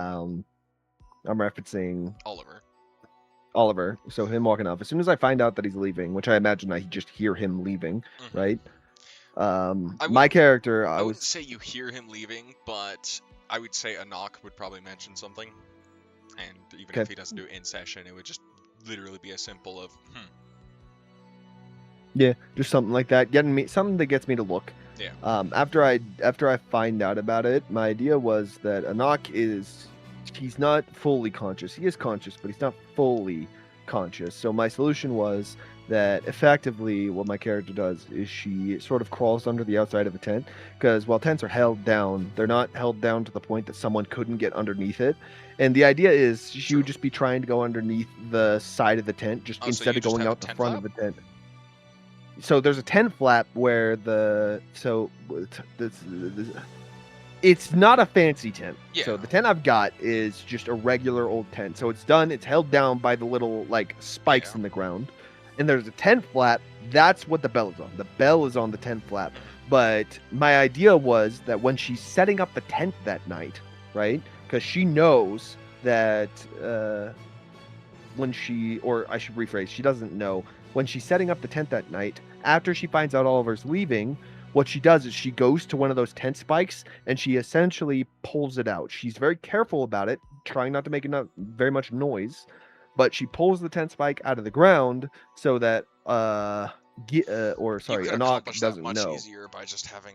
Um, I'm referencing Oliver. Oliver. So him walking off. As soon as I find out that he's leaving, which I imagine I just hear him leaving, right? Hmm. I My wouldn't. character, I I wouldn't was say you hear him leaving, but I would say a knock would probably mention something. And even if okay. he doesn't do in session, it would just literally be as simple of, Yeah, just something like that. Getting me something that gets me to look. yeah. After I find out about it, my idea was that Anak he's not fully conscious. He is conscious, but he's not fully conscious. So my solution was that effectively what my character does is she sort of crawls under the outside of a tent because while tents are held down, they're not held down to the point that someone couldn't get underneath it. And the idea is she True. would just be trying to go underneath the side of the tent, just Oh, so instead you of just going have a out the 10 front of flap? the tent. So there's a tent flap where it's not a fancy tent. Yeah. So the tent I've got is just a regular old tent. So it's held down by the little like spikes Yeah. in the ground. And there's a tent flap. That's what the bell is on. The bell is on the tent flap. Hmm. But my idea was that when she's setting up the tent that night, right? Because she knows that when she, or I should rephrase, she doesn't know when she's setting up the tent that night. After she finds out Oliver's leaving, what she does is she goes to one of those tent spikes and she essentially pulls it out. She's very careful about it, trying not to make not very much noise, but she pulls the tent spike out of the ground so that You could Anak accomplish that doesn't much know. easier by just having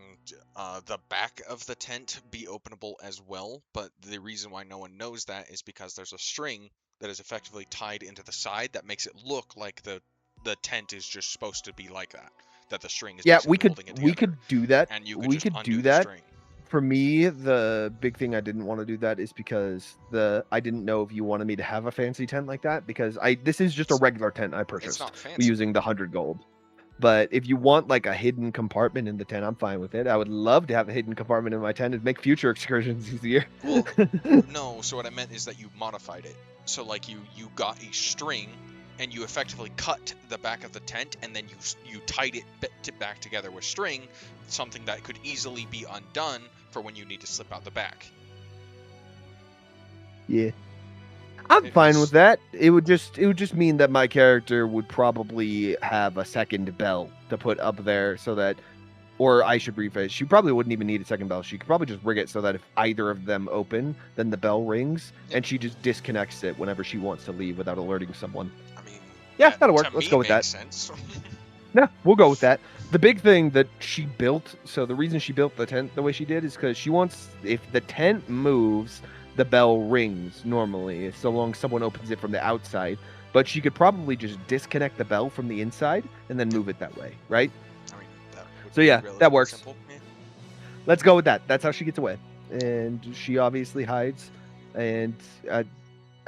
the back of the tent be openable as well. But the reason why no one knows that is because there's a string that is effectively tied into the side that makes it look like the tent is just supposed to be like that. That the string is Yeah, basically holding it we together, could do that. and you could We just could undo do the that. string. For me, the big thing I didn't want to do that is because I didn't know if you wanted me to have a fancy tent like that because I this is just a It's regular tent I it's purchased not fancy. using the 100 gold. But if you want like a hidden compartment in the tent, I'm fine with it. I would love to have a hidden compartment in my tent and make future excursions easier. Well, no. So what I meant is that you modified it. So like you got a string, and you effectively cut the back of the tent, and then you tied it back together with string, something that could easily be undone for when you need to slip out the back. Yeah. I'm It fine with was that. It would just mean that my character would probably have a second bell to put up there so that, or I should rephrase, she probably wouldn't even need a second bell. She could probably just rig it so that if either of them open, then the bell rings yeah. and she just disconnects it whenever she wants to leave without alerting someone. I mean Yeah, that that'll to work. Let's me go with that. makes sense. Yeah, we'll go with that. The big thing that she built, so the reason she built the tent the way she did is because she wants, if the tent moves, the bell rings normally, so long as someone opens it from the outside. But she could probably just disconnect the bell from the inside and then move it that way, right? I mean that would So be yeah, that relatively works. simple. Yeah. Let's go with that. That's how she gets away. And she obviously hides. And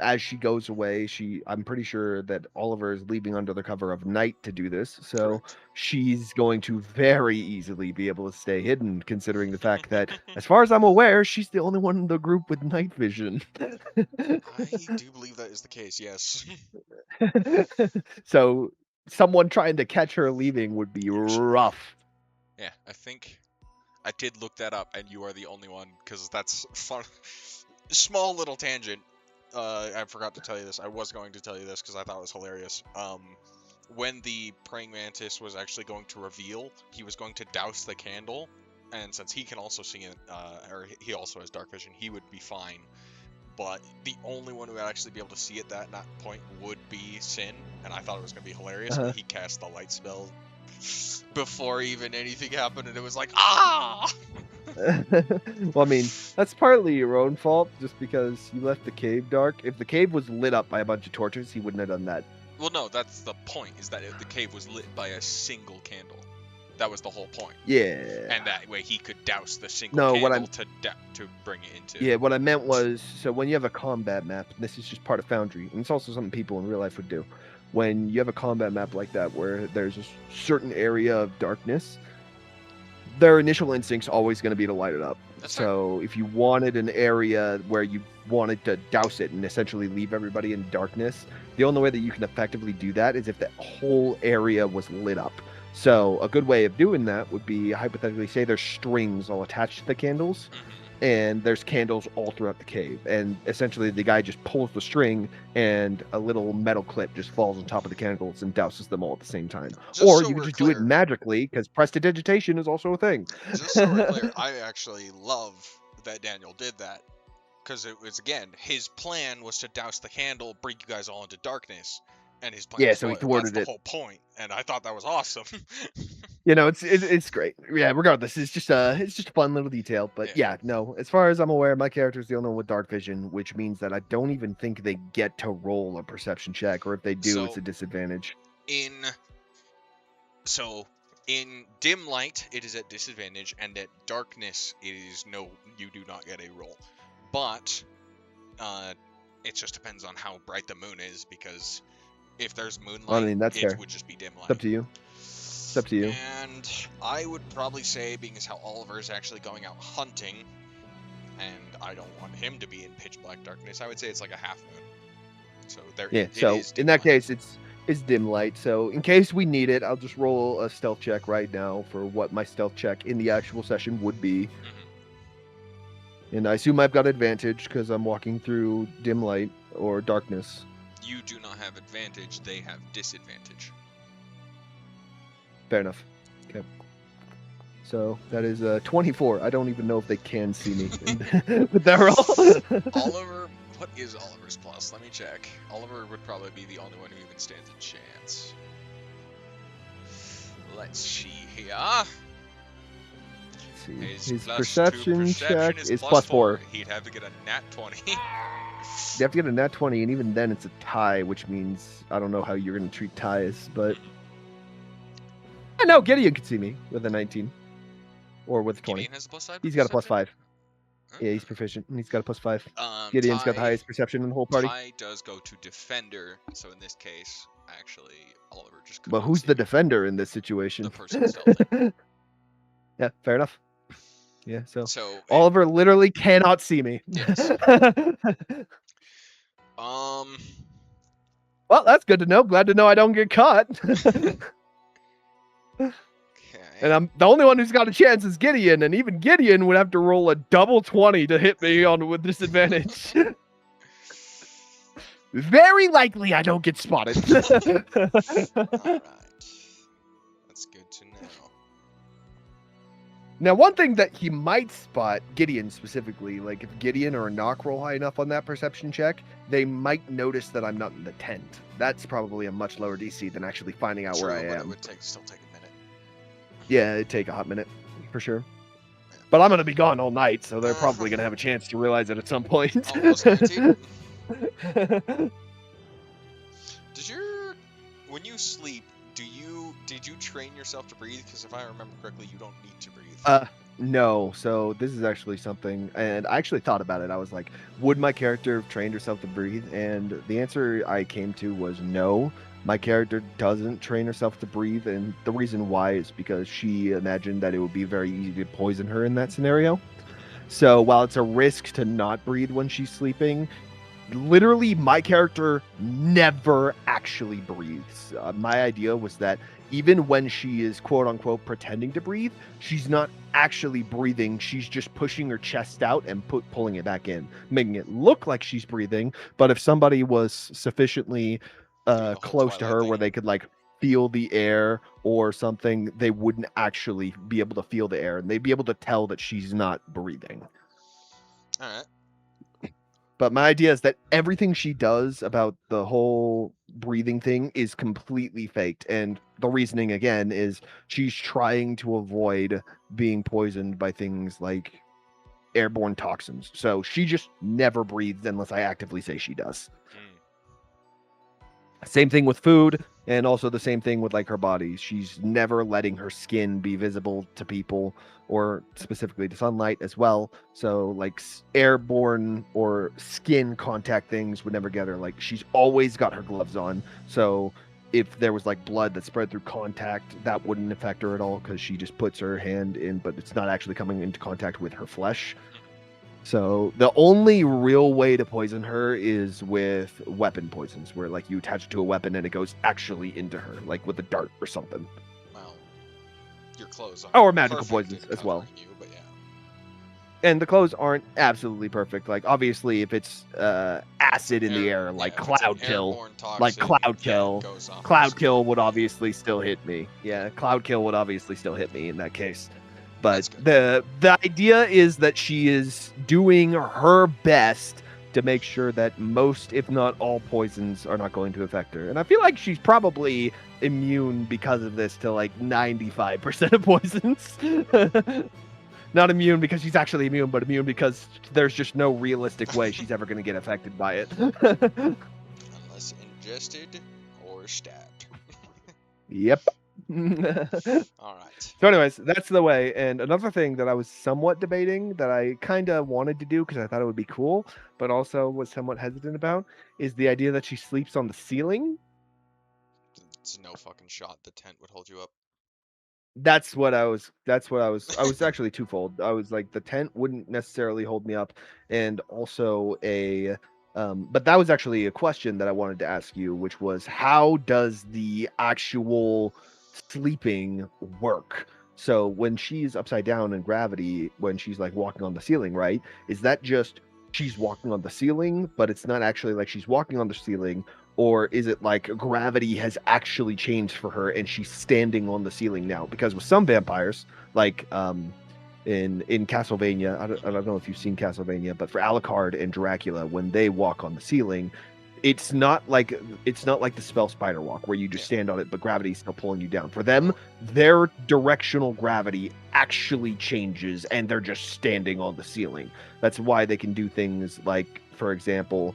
as she goes away, I'm pretty sure that Oliver is leaving under the cover of night to do this. So Correct. she's going to very easily be able to stay hidden, considering the fact that, as far as I'm aware, she's the only one in the group with night vision. I do believe that is the case. Yes. So someone trying to catch her leaving would be rough. Yeah, I think I did look that up, and you are the only one because that's fun. Small little tangent. I forgot to tell you this. I was going to tell you this because I thought it was hilarious. When the praying mantis was actually going to reveal, he was going to douse the candle, and since he can also see it, or he also has dark vision, he would be fine. But the only one who would actually be able to see at that point would be Sin, and I thought it was going to be hilarious. Uh-huh. But he cast the light spell before even anything happened, and it was like, ah! Well, I mean, that's partly your own fault, just because you left the cave dark. If the cave was lit up by a bunch of torches, he wouldn't have done that. Well, no, that's the point, is that the cave was lit by a single candle. That was the whole point. Yeah. And that way he could douse the single No, what candle to bring it into... Yeah, what I meant was, so when you have a combat map, and this is just part of Foundry, and it's also something people in real life would do. When you have a combat map like that, where there's a certain area of darkness, their initial instinct's always going to be to light it up. That's so if you wanted an area where you wanted to douse it and essentially leave everybody in darkness, the only way that you can effectively do that is if the whole area was lit up. So a good way of doing that would be, hypothetically, say there's strings all attached to the candles. and there's candles all throughout the cave. And essentially, the guy just pulls the string, and a little metal clip just falls on top of the candles and douses them all at the same time. Just Or so you could we're just do it clear, magically, because prestidigitation is also a thing. just so we're clear, I actually love that Daniel did that. Because it was, again, his plan was to douse the candle, bring you guys all into darkness, and his plan Yeah, was so he foiled. That's thwarted the it. whole point, and I thought that was awesome. It's great. Yeah, regardless, it's just a fun little detail. But Yeah. yeah, no, as far as I'm aware, my character is the only one with dark vision, which means that I don't even think they get to roll a perception check, or if they do, it's So a disadvantage. in in dim light, it is at disadvantage, and at darkness, it is no. You do not get a roll, but it just depends on how bright the moon is, because if there's I moonlight, mean, that's it fair. would just be dim It's up light. to you. It's up to you. And I would probably say, being as how Oliver is actually going out hunting, and I don't want him to be in pitch black darkness, I would say it's like a half moon. So there, Yeah. it So is dim in that light. case, it's dim light. So in case we need it, I'll just roll a stealth check right now for what my stealth check in the actual session would be. Mhm. And I assume I've got advantage because I'm walking through dim light or darkness. You do not have advantage; they have disadvantage. Fair enough. Okay. So that is 24. I don't even know if they can see me with that roll. Oliver, what is Oliver's plus? Let me check. Oliver would probably be the only one who even stands a chance. Let's see here. His plus perception check is is plus plus 4. He'd have to get a nat 20. You have to get a nat 20, and even then it's a tie, which means I don't know how you're going to treat ties, but I know Gideon could see me with a 19 or with a 20. Gideon has a plus 5. He's got a plus perception? 5. Yeah, he's proficient, and he's got a plus 5. Um, Gideon's got the tie, highest perception in the whole party. tie does go to defender, so in this case, actually, Oliver just could But not who's see the me. defender in this situation? The person stealthing. Yeah, fair enough. Yeah, so So Oliver literally cannot see me. Yes. Well, that's good to know. Glad to know I don't get caught. Okay. And I'm the only one who's got a chance is Gideon, and even Gideon would have to roll a double 20 to hit me on with disadvantage. Very likely I don't get spotted. All right. That's good to know. Now, one thing that he might spot, Gideon specifically, like if Gideon or a knock roll high enough on that perception check, they might notice that I'm not in the tent. That's probably a much lower DC than actually finding out where I But it am. would still take a minute. Yeah, it'd take a hot minute, for sure. But I'm going to be gone all night, so they're probably going to have a chance to realize it at some point. Almost guaranteed. When you sleep, did you train yourself to breathe? Because if I remember correctly, you don't need to breathe. No. So this is actually something, and I actually thought about it. I was like, would my character have trained herself to breathe? And the answer I came to was no. My character doesn't train herself to breathe, and the reason why is because she imagined that it would be very easy to poison her in that scenario. So while it's a risk to not breathe when she's sleeping, literally my character never actually breathes. My idea was that even when she is quote unquote pretending to breathe, she's not actually breathing. She's just pushing her chest out and pulling it back in, making it look like she's breathing. But if somebody was sufficiently close to her where they could like feel the air or something, they wouldn't actually be able to feel the air, and they'd be able to tell that she's not breathing. All right. But my idea is that everything she does about the whole breathing thing is completely faked. And the reasoning, again, is she's trying to avoid being poisoned by things like airborne toxins. So she just never breathes unless I actively say she does. Same thing with food, and also the same thing with like her body. She's never letting her skin be visible to people, or specifically to sunlight as well. So like airborne or skin contact things would never get her. Like she's always got her gloves on. So if there was like blood that spread through contact, that wouldn't affect her at all because she just puts her hand in, but it's not actually coming into contact with her flesh. So the only real way to poison her is with weapon poisons, where like you attach it to a weapon and it goes actually into her, like with a dart or something. Well, your clothes or magical poisons as well. You, but yeah. And the clothes aren't absolutely perfect. Like, obviously, if it's acid in the air, Yeah, like if it's an cloud kill, airborne toxin, yeah, it goes off your cloud skin. kill would obviously still hit me. Yeah, cloud kill would obviously still hit me in that case. But That's good. the idea is that she is doing her best to make sure that most, if not all, poisons are not going to affect her. And I feel like she's probably immune because of this to like 95% of poisons. Not immune because she's actually immune, but immune because there's just no realistic way she's ever going to get affected by it. Unless ingested or stabbed. Yep. All right. So, anyways, that's the way. And another thing that I was somewhat debating that I kind of wanted to do because I thought it would be cool, but also was somewhat hesitant about, is the idea that she sleeps on the ceiling. It's no fucking shot the tent would hold you up. That's what I was. I was actually twofold. I was like, the tent wouldn't necessarily hold me up, and also a. But that was actually a question that I wanted to ask you, which was, how does the actual sleeping work? So when she's upside down in gravity, when she's like walking on the ceiling, right? Is that just she's walking on the ceiling, but it's not actually like she's walking on the ceiling, or is it like gravity has actually changed for her and she's standing on the ceiling now? Because with some vampires, like in Castlevania, I don't know if you've seen Castlevania, but for Alucard and Dracula, when they walk on the ceiling, it's not like the spell spider walk where you just stand on it, but gravity's still pulling you down. For them, their directional gravity actually changes, and they're just standing on the ceiling. That's why they can do things like, for example,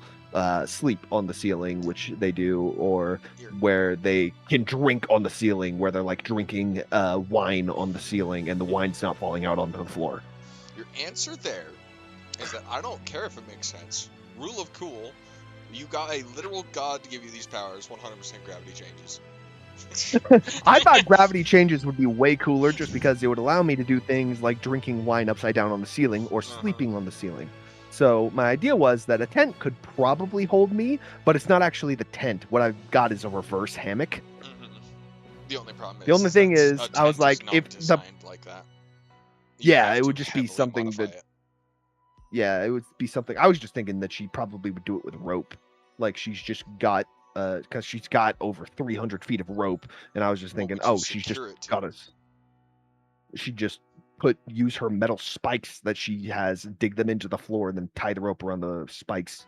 sleep on the ceiling, which they do, or where they can drink on the ceiling, where they're like drinking wine on the ceiling, and the wine's not falling out onto the floor. Your answer there is that I don't care if it makes sense. Rule of cool. You got a literal god to give you these powers. 100% gravity changes. I thought gravity changes would be way cooler just because it would allow me to do things like drinking wine upside down on the ceiling or sleeping on the ceiling. So my idea was that a tent could probably hold me, but it's not actually the tent. What I've got is a reverse hammock. The only problem is the only thing is, a I was tent like, is not if the designed like that. yeah, it would just be heavily something modify that it. yeah, it would be something. I was just thinking that she probably would do it with rope, like she's just got because she's got over 300 feet of rope, and I was just thinking, oh, she's just got us. She just use her metal spikes that she has, dig them into the floor, and then tie the rope around the spikes.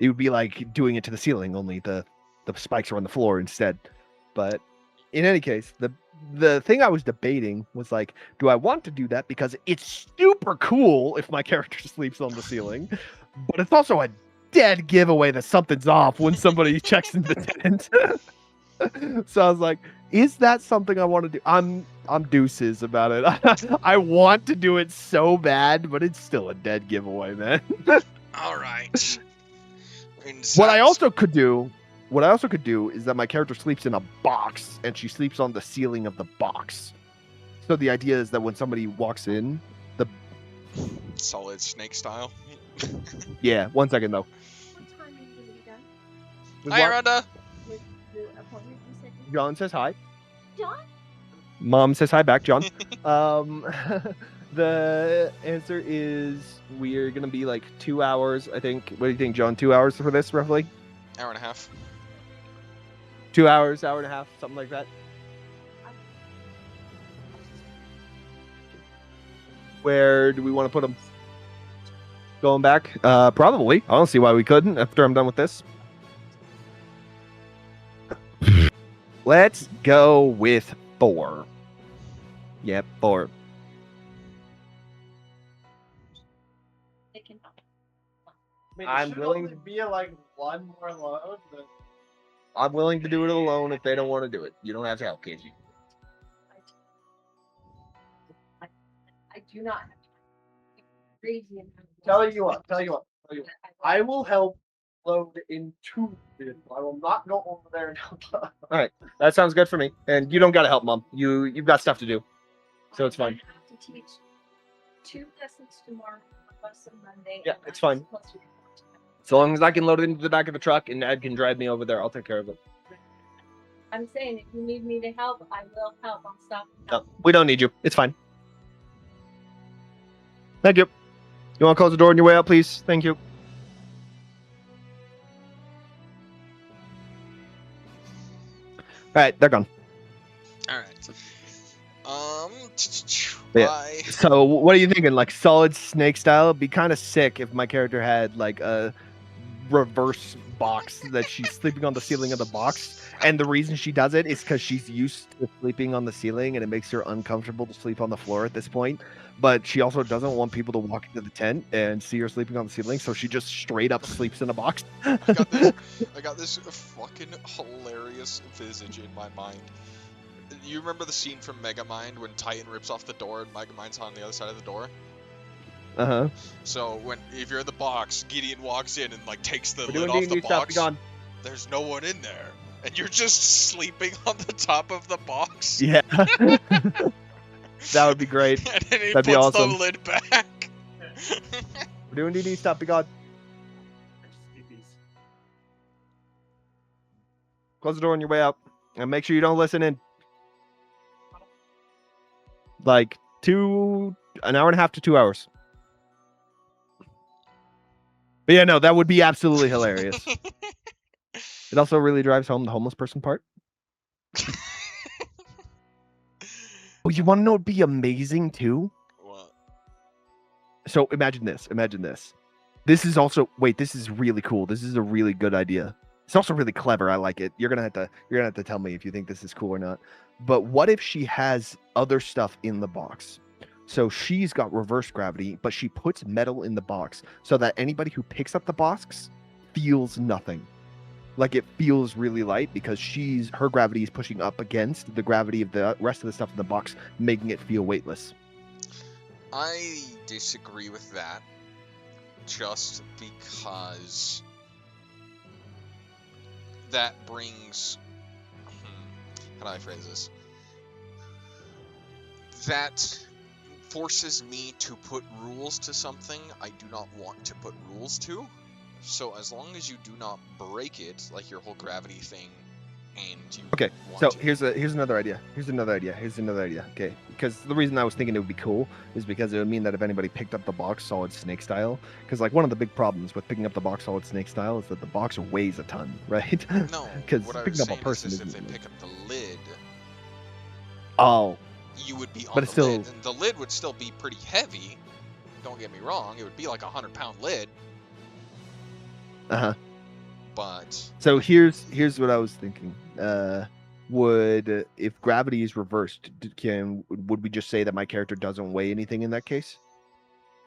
It would be like doing it to the ceiling, only the spikes are on the floor instead. But in any case, the thing I was debating was like, do I want to do that because it's super cool if my character sleeps on the ceiling, but it's also a dead giveaway that something's off when somebody checks in the tent. So I was like, is that something I want to do? I'm deuces about it. I want to do it so bad, but it's still a dead giveaway, man. All right. What I also could do is that my character sleeps in a box and she sleeps on the ceiling of the box. So the idea is that when somebody walks in, the solid snake style. Yeah, 1 second though. What time are you going to be done? Hi, Rhonda. With the appointment you said? John says hi. John? Mom says hi back, John. The answer is we're gonna be like 2 hours, I think. What do you think, John? 2 hours for this, roughly? Hour and a half. 2 hours, hour and a half, something like that. Where do we want to put them? Going back? Probably. I don't see why we couldn't after I'm done with this. Let's go with 4. Yep, 4. I'm willing to be like one more load. But... I'm willing to do it alone if they don't want to do it. You don't have to help, Casey. I do not have time. Crazy. Tell you what. I will help load in 2 minutes. I will not go over there and help. All right, that sounds good for me. And you don't gotta help, Mom. You've got stuff to do, so it's fine. I have to teach 2 lessons tomorrow, a lesson Monday. Yeah, it's fine. So long as I can load it into the back of the truck and Ed can drive me over there, I'll take care of it. I'm saying if you need me to help, I will help. I'll stop. No, we don't need you. It's fine. Thank you. You want to close the door on your way out, please? Thank you. All right, they're gone. All right. Yeah. I So, what are you thinking? Like solid snake style? It'd be kind of sick if my character had like a reverse box that she's sleeping on the ceiling of the box, and the reason she does it is because she's used to sleeping on the ceiling, and it makes her uncomfortable to sleep on the floor at this point. But she also doesn't want people to walk into the tent and see her sleeping on the ceiling, so she just straight up sleeps in a box. I got this fucking hilarious visage in my mind. You remember the scene from Megamind when Titan rips off the door and Megamind's on the other side of the door? Uh-huh. So if you're in the box, Gideon walks in and like takes the We're lid doing off the D&D stuff. Be box. gone. There's no one in there, and you're just sleeping on the top of the box. Yeah. That would be great. And then he That'd be puts awesome. the lid back. We're doing D&D stuff. Be gone. Close the door on your way out, and make sure you don't listen in. Like an hour and a half to 2 hours. But yeah, no, that would be absolutely hilarious. It also really drives home the homeless person part. Oh, you want to know what'd be amazing too? What? So imagine this. Imagine this. This is really cool. This is a really good idea. It's also really clever. I like it. You're gonna have to tell me if you think this is cool or not. But what if she has other stuff in the box? So she's got reverse gravity, but she puts metal in the box so that anybody who picks up the box feels nothing. Like it feels really light because her gravity is pushing up against the gravity of the rest of the stuff in the box, making it feel weightless. I disagree with that, just because that brings. How do I phrase this? That forces me to put rules to something I do not want to put rules to. So as long as you do not break it, like your whole gravity thing, and you Okay, want so to... here's another idea. Okay, because the reason I was thinking it would be cool is because it would mean that if anybody picked up the box solid snake style, because like one of the big problems with picking up the box solid snake style is that the box weighs a ton, right? No, because what I was picking up a saying person is if they isn't- pick up the lid, Oh, you would be on But the it's still- lid, and the lid would still be pretty heavy. Don't get me wrong, it would be like a 100-pound lid, uh-huh. but So here's what I was thinking. Would if gravity is reversed, would we just say that my character doesn't weigh anything in that case?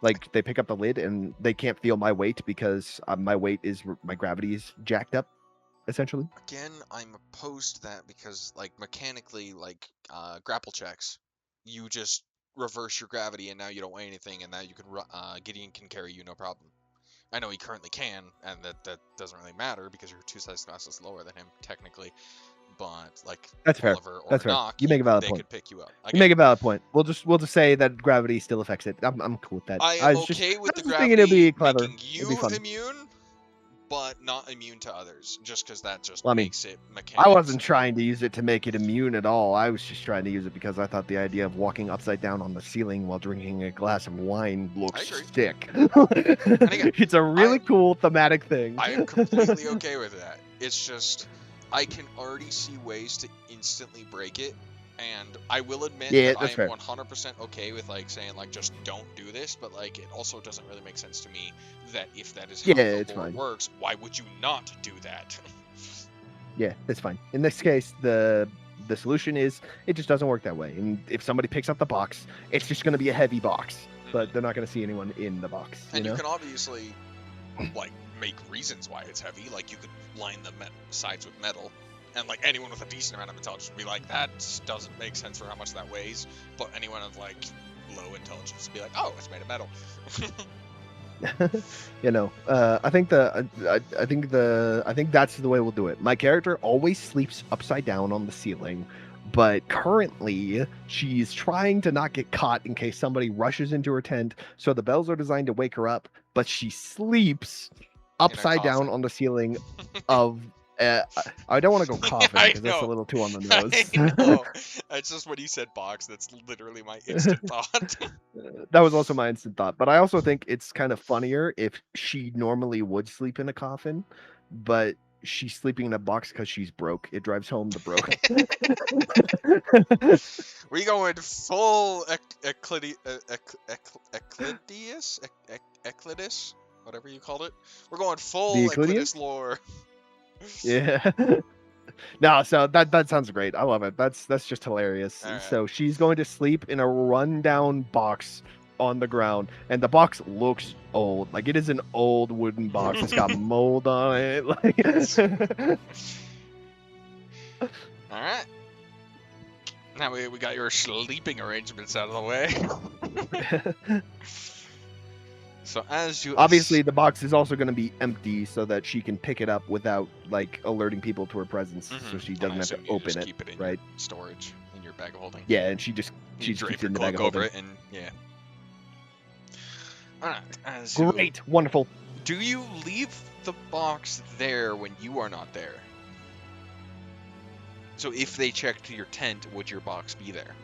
Like they pick up the lid and they can't feel my weight because my gravity is jacked up, essentially. again, I'm opposed to that because, like, mechanically, like, grapple checks, you just reverse your gravity and now you don't weigh anything, and now you can Gideon can carry you no problem. I know he currently can, and that doesn't really matter because you're 2 size classes lower than him, technically. But, like, That's fair. Oliver or That's fair. Nock, You make a valid they point. could pick you up. You make a valid point. We'll just say that gravity still affects it. I'm cool with that. I am was okay with the I was just thinking it'd gravity be clever. making It'd be you fun. immune, but not immune to others, just because that just Well, I mean, makes it mechanics. I wasn't trying to use it to make it immune at all. I was just trying to use it because I thought the idea of walking upside down on the ceiling while drinking a glass of wine looks agree. sick. again, It's a really cool thematic thing. I am completely okay with that. It's just, I can already see ways to instantly break it, and I will admit Yeah, that I that's am fair. 100% okay with, like, saying, like, just don't do this, but, like, it also doesn't really make sense to me that if that is how Yeah, the it's lore fine. works, why would you not do that? Yeah, that's fine. In this case, the solution is it just doesn't work that way. And if somebody picks up the box, it's just going to be a heavy box, but they're not going to see anyone in the box. And you you know? can obviously, like, make reasons why it's heavy. Like, you could line the sides with metal, and, like, anyone with a decent amount of intelligence would be like, that doesn't make sense for how much that weighs. But anyone of, like, low intelligence would be like, oh, it's made of metal. You know, I think I think that's the way we'll do it. My character always sleeps upside down on the ceiling, but currently she's trying to not get caught in case somebody rushes into her tent. So the bells are designed to wake her up, but she sleeps upside down coffin. on the ceiling of I don't want to go coffin I because that's a know. little too on the I nose. know. That's just when you said box. That's literally my instant thought. That was also my instant thought. But I also think it's kind of funnier if she normally would sleep in a coffin, but she's sleeping in a box because she's broke. It drives home the broke. We going full Eclidus, whatever you called it. We're going The full Euclidean? Eclidus lore. Yeah. No, so that sounds great. I love it. That's just hilarious. All right. So she's going to sleep in a rundown box on the ground, and the box looks old. Like it is an old wooden box. It's got mold on it. Like All right. Now we got your sleeping arrangements out of the way. So as you obviously the box is also going to be empty so that she can pick it up without like alerting people to her presence, so she doesn't have to open it. Keep it in right? your storage in your bag of holding. Yeah, and she just You keeps drape it in your the bag of cloak over holding. it, and yeah. All right. Great, wonderful. Do you leave the box there when you are not there? So if they checked your tent, would your box be there?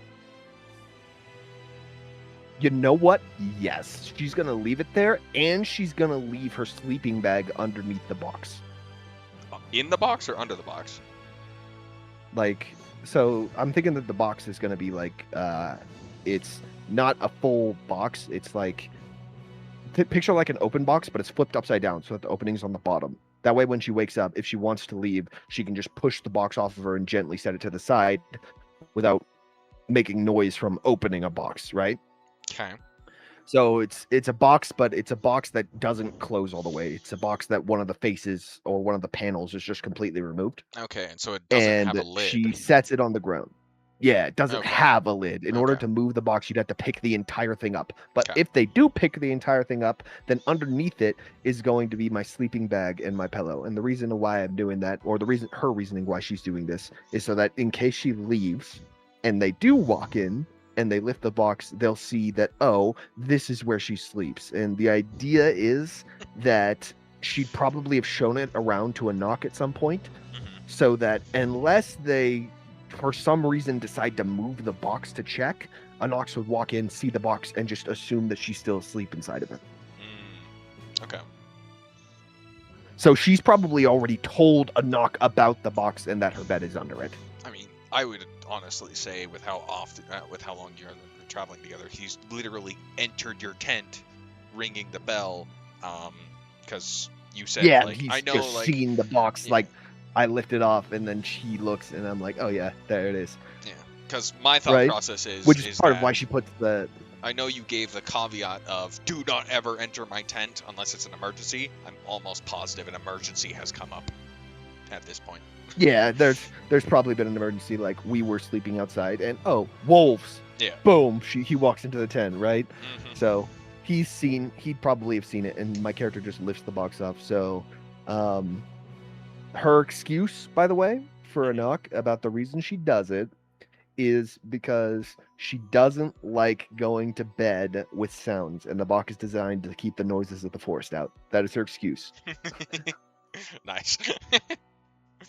You know what? Yes, she's gonna leave it there, and she's gonna leave her sleeping bag underneath the box. In the box or under the box? Like, so I'm thinking that the box is gonna be like, it's not a full box. It's like, picture like an open box, but it's flipped upside down, so that the opening's on the bottom. That way, when she wakes up, if she wants to leave, she can just push the box off of her and gently set it to the side without making noise from opening a box, right? Okay. So it's a box, but it's a box that doesn't close all the way. It's a box that one of the faces or one of the panels is just completely removed. Okay, and so it doesn't have a And lid. she sets it on the ground. Yeah, it doesn't Okay. have a lid. In order Okay. to move the box, you'd have to pick the entire thing up. But Okay. if they do pick the entire thing up, then underneath it is going to be my sleeping bag and my pillow. And the reason why I'm doing that, or her reasoning why she's doing this, is so that in case she leaves and they do walk in and they lift the box, they'll see that, oh, this is where she sleeps. And the idea is that she'd probably have shown it around to a knock at some point, so that unless they for some reason decide to move the box to check, a Nox would walk in, see the box, and just assume that she's still asleep inside of it. Okay. So she's probably already told a Nox about the box and that her bed is under it. I mean, I would honestly say with how long you're traveling together, he's literally entered your tent, ringing the bell, because you said, Yeah, like, he's I know, just like, seen the box, yeah. like, I lift it off, and then she looks, and I'm like, oh yeah, there it is. Yeah, because my thought Right? process is, Which is part of that why she puts the... I know you gave the caveat of do not ever enter my tent unless it's an emergency. I'm almost positive an emergency has come up at this point. Yeah, there's probably been an emergency, like we were sleeping outside, and oh, wolves. Yeah. Boom, he walks into the tent, right? Mm-hmm. So he'd probably have seen it, and my character just lifts the box up. So her excuse, by the way, for a knock about the reason she does it is because she doesn't like going to bed with sounds, and the box is designed to keep the noises of the forest out. That is her excuse. Nice.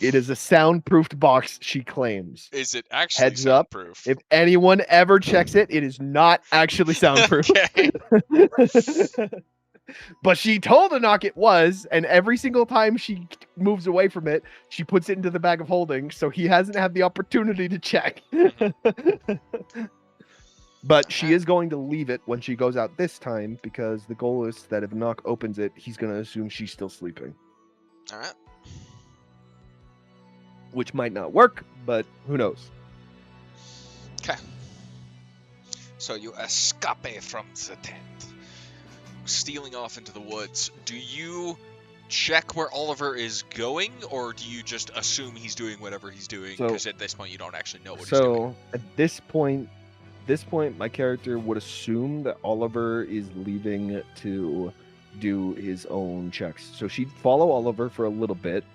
It is a soundproofed box, she claims. Is it actually Heads up, soundproof? if anyone ever checks it, it is not actually soundproof. Okay. But she told Anak it was, and every single time she moves away from it, she puts it into the bag of holding, so he hasn't had the opportunity to check. But she is going to leave it when she goes out this time, because the goal is that if Anak opens it, he's going to assume she's still sleeping. All right. Which might not work, but who knows? Okay. So you escape from the tent, stealing off into the woods. Do you check where Oliver is going, or do you just assume he's doing whatever he's doing? Because at this point, you don't actually know what he's doing. So at this point, my character would assume that Oliver is leaving to do his own checks. So she'd follow Oliver for a little bit,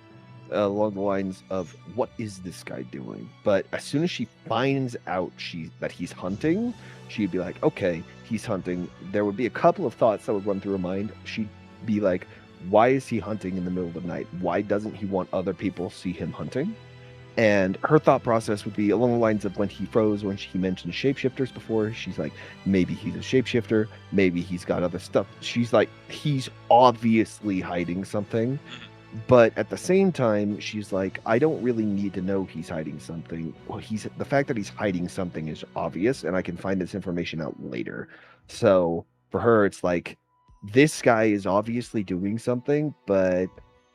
along the lines of, what is this guy doing? But as soon as she finds out that he's hunting, she'd be like, okay, he's hunting. There would be a couple of thoughts that would run through her mind. She'd be like, why is he hunting in the middle of the night? Why doesn't he want other people to see him hunting? And her thought process would be along the lines of when he froze, when he mentioned shapeshifters before, she's like, maybe he's a shapeshifter, maybe he's got other stuff. She's like, he's obviously hiding something. But at the same time, she's like, I don't really need to know he's hiding something. Well, the fact that he's hiding something is obvious, and I can find this information out later. So for her, it's like, this guy is obviously doing something, but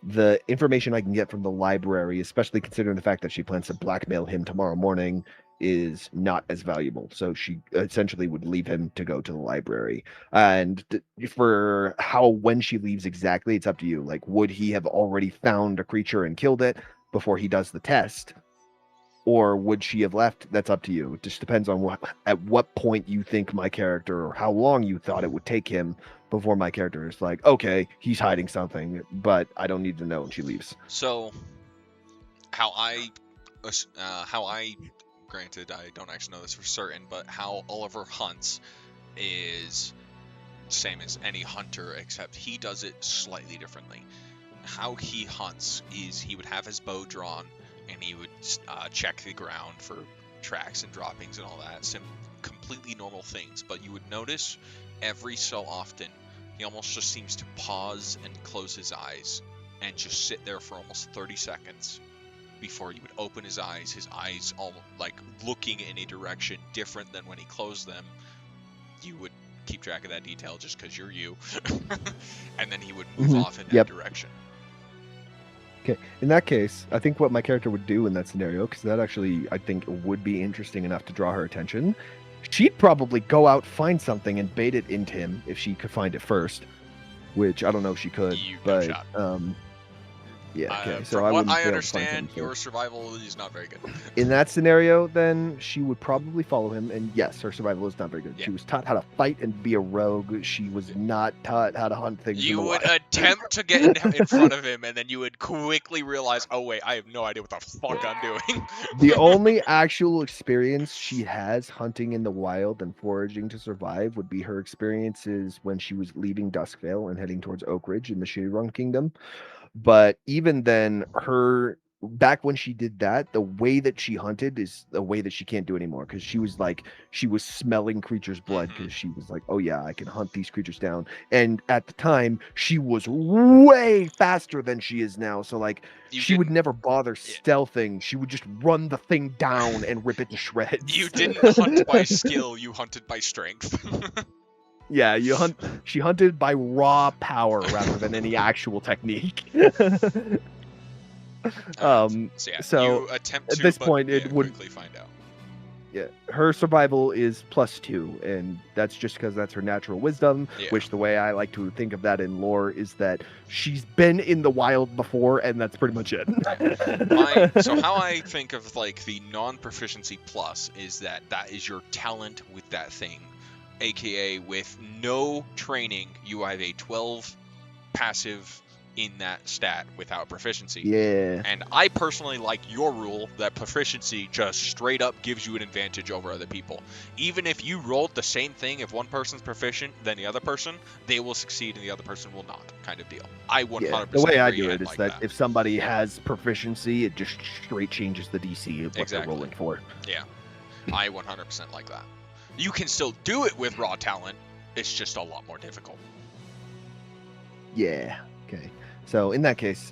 the information I can get from the library, especially considering the fact that she plans to blackmail him tomorrow morning, is not as valuable. So she essentially would leave him to go to the library. And for how when she leaves exactly, it's up to you. Like, would he have already found a creature and killed it before he does the test? Or would she have left? That's up to you. It just depends on at what point you think my character, or how long you thought it would take him before my character is like, okay, he's hiding something, but I don't need to know, and she leaves. So, how I, granted, I don't actually know this for certain, but how Oliver hunts is same as any hunter, except he does it slightly differently. How he hunts is he would have his bow drawn, and he would check the ground for tracks and droppings and all that. Some completely normal things, but you would notice every so often he almost just seems to pause and close his eyes and just sit there for almost 30 seconds before he would open his eyes all like looking in a direction different than when he closed them. You would keep track of that detail just because you're you. And then he would move off in that direction. Okay, in that case, I think what my character would do in that scenario, because that actually, I think, would be interesting enough to draw her attention, she'd probably go out, find something, and bait it into him if she could find it first, which I don't know if she could, but, yeah, okay. So from I what wouldn't I be able to find understand, something your first. survival is not very good. In that scenario, then she would probably follow him, and yes, her survival is not very good. Yeah. She was taught how to fight and be a rogue. She was not taught how to hunt things. You in the would wild. attempt to get in front of him, and then you would quickly realize, oh wait, I have no idea what the fuck I'm doing. The only actual experience she has hunting in the wild and foraging to survive would be her experiences when she was leaving Duskvale and heading towards Oak Ridge in the Shadowrun Kingdom. But even then, back when she did that, the way that she hunted is the way that she can't do anymore, because she was smelling creatures' blood, because she was like, oh yeah, I can hunt these creatures down. And at the time, she was way faster than she is now. So like, she would never bother stealthing. She would just run the thing down and rip it to shreds. You didn't hunt by skill, you hunted by strength. Yeah, she hunted by raw power rather than any actual technique. So yeah, So you attempt at to, this but point, it would quickly find out. Yeah, her survival is +2, and that's just because that's her natural wisdom. Yeah. Which the way I like to think of that in lore is that she's been in the wild before, and that's pretty much it. So how I think of like the non-proficiency plus is that is your talent with that thing, aka with no training, you have a 12 passive in that stat without proficiency. Yeah. And I personally like your rule that proficiency just straight up gives you an advantage over other people. Even if you rolled the same thing, if one person's proficient than the other person, they will succeed and the other person will not, kind of deal. I 100% The way I agree do and it is like that if somebody has proficiency, it just straight changes the DC of what they're rolling for. Yeah, I 100% like that. You can still do it with raw talent, it's just a lot more difficult. Yeah. Okay. So in that case,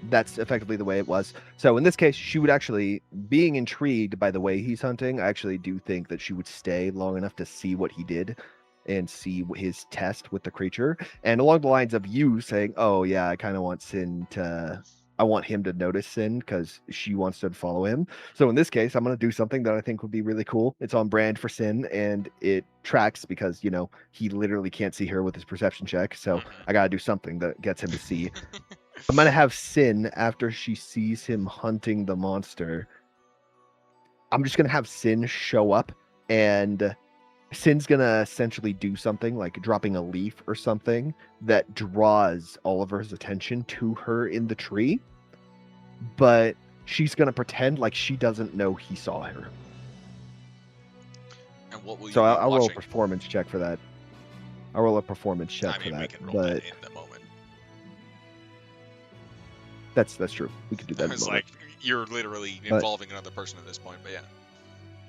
that's effectively the way it was. So in this case, she would actually, being intrigued by the way he's hunting, I actually do think that she would stay long enough to see what he did and see his test with the creature. And along the lines of you saying, oh yeah, I want him to notice Sin because she wants to follow him. So in this case, I'm going to do something that I think would be really cool. It's on brand for Sin, and it tracks because, he literally can't see her with his perception check. So I got to do something that gets him to see. I'm going to have Sin, after she sees him hunting the monster, I'm just going to have Sin show up, and Sin's going to essentially do something like dropping a leaf or something that draws Oliver's attention to her in the tree, but she's going to pretend like she doesn't know he saw her. And what will you So be I'll roll a watching? performance check for that. I'll roll a performance check I mean, for we that. can roll But that in the moment. That's true. We could do that. I in a was moment. like, you're literally But- involving another person at this point, but yeah.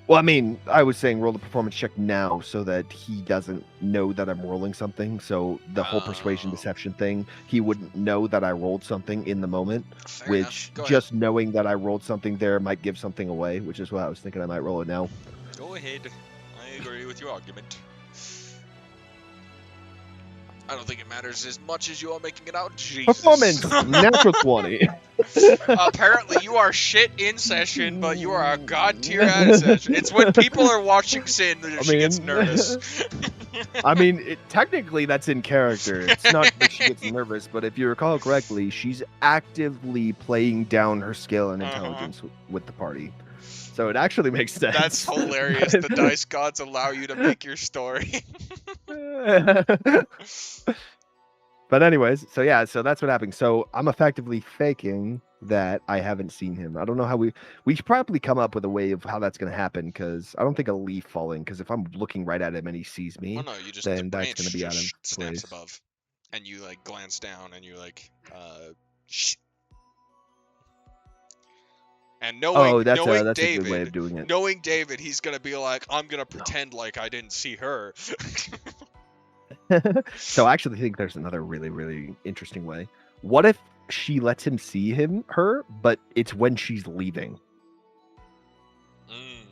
Well, I mean, I was saying roll the performance check now so that he doesn't know that I'm rolling something. So the whole persuasion Oh. deception thing, he wouldn't know that I rolled something in the moment, Fair enough. which Go just knowing that I rolled something there might give something away, which is why I was thinking I might roll it now. ahead. Go ahead. I agree with your argument. I don't think it matters as much as you are making it out. Jesus. Performance, natural 20. Apparently, you are shit in session, but you are a god tier out of session. It's when people are watching Sin that she gets nervous. I mean, technically that's in character. It's not that she gets nervous, but if you recall correctly, she's actively playing down her skill and intelligence with the party. So it actually makes sense. That's hilarious. The dice gods allow you to make your story. But anyways, so yeah, so that's what happened. So I'm effectively faking that I haven't seen him. I don't know how we should probably come up with a way of how that's going to happen, because I don't think a leaf falling, because if I'm looking right at him and he sees me, Well, no, you just then the that's branch going to be out of just snaps place. above, and you like glance down, and you like, shh. And knowing That's knowing a David, good way of doing it. knowing David, he's gonna be like, I'm gonna pretend like I didn't see her. So I actually think there's another really, really interesting way. What if she lets him see her, but it's when she's leaving? Mm.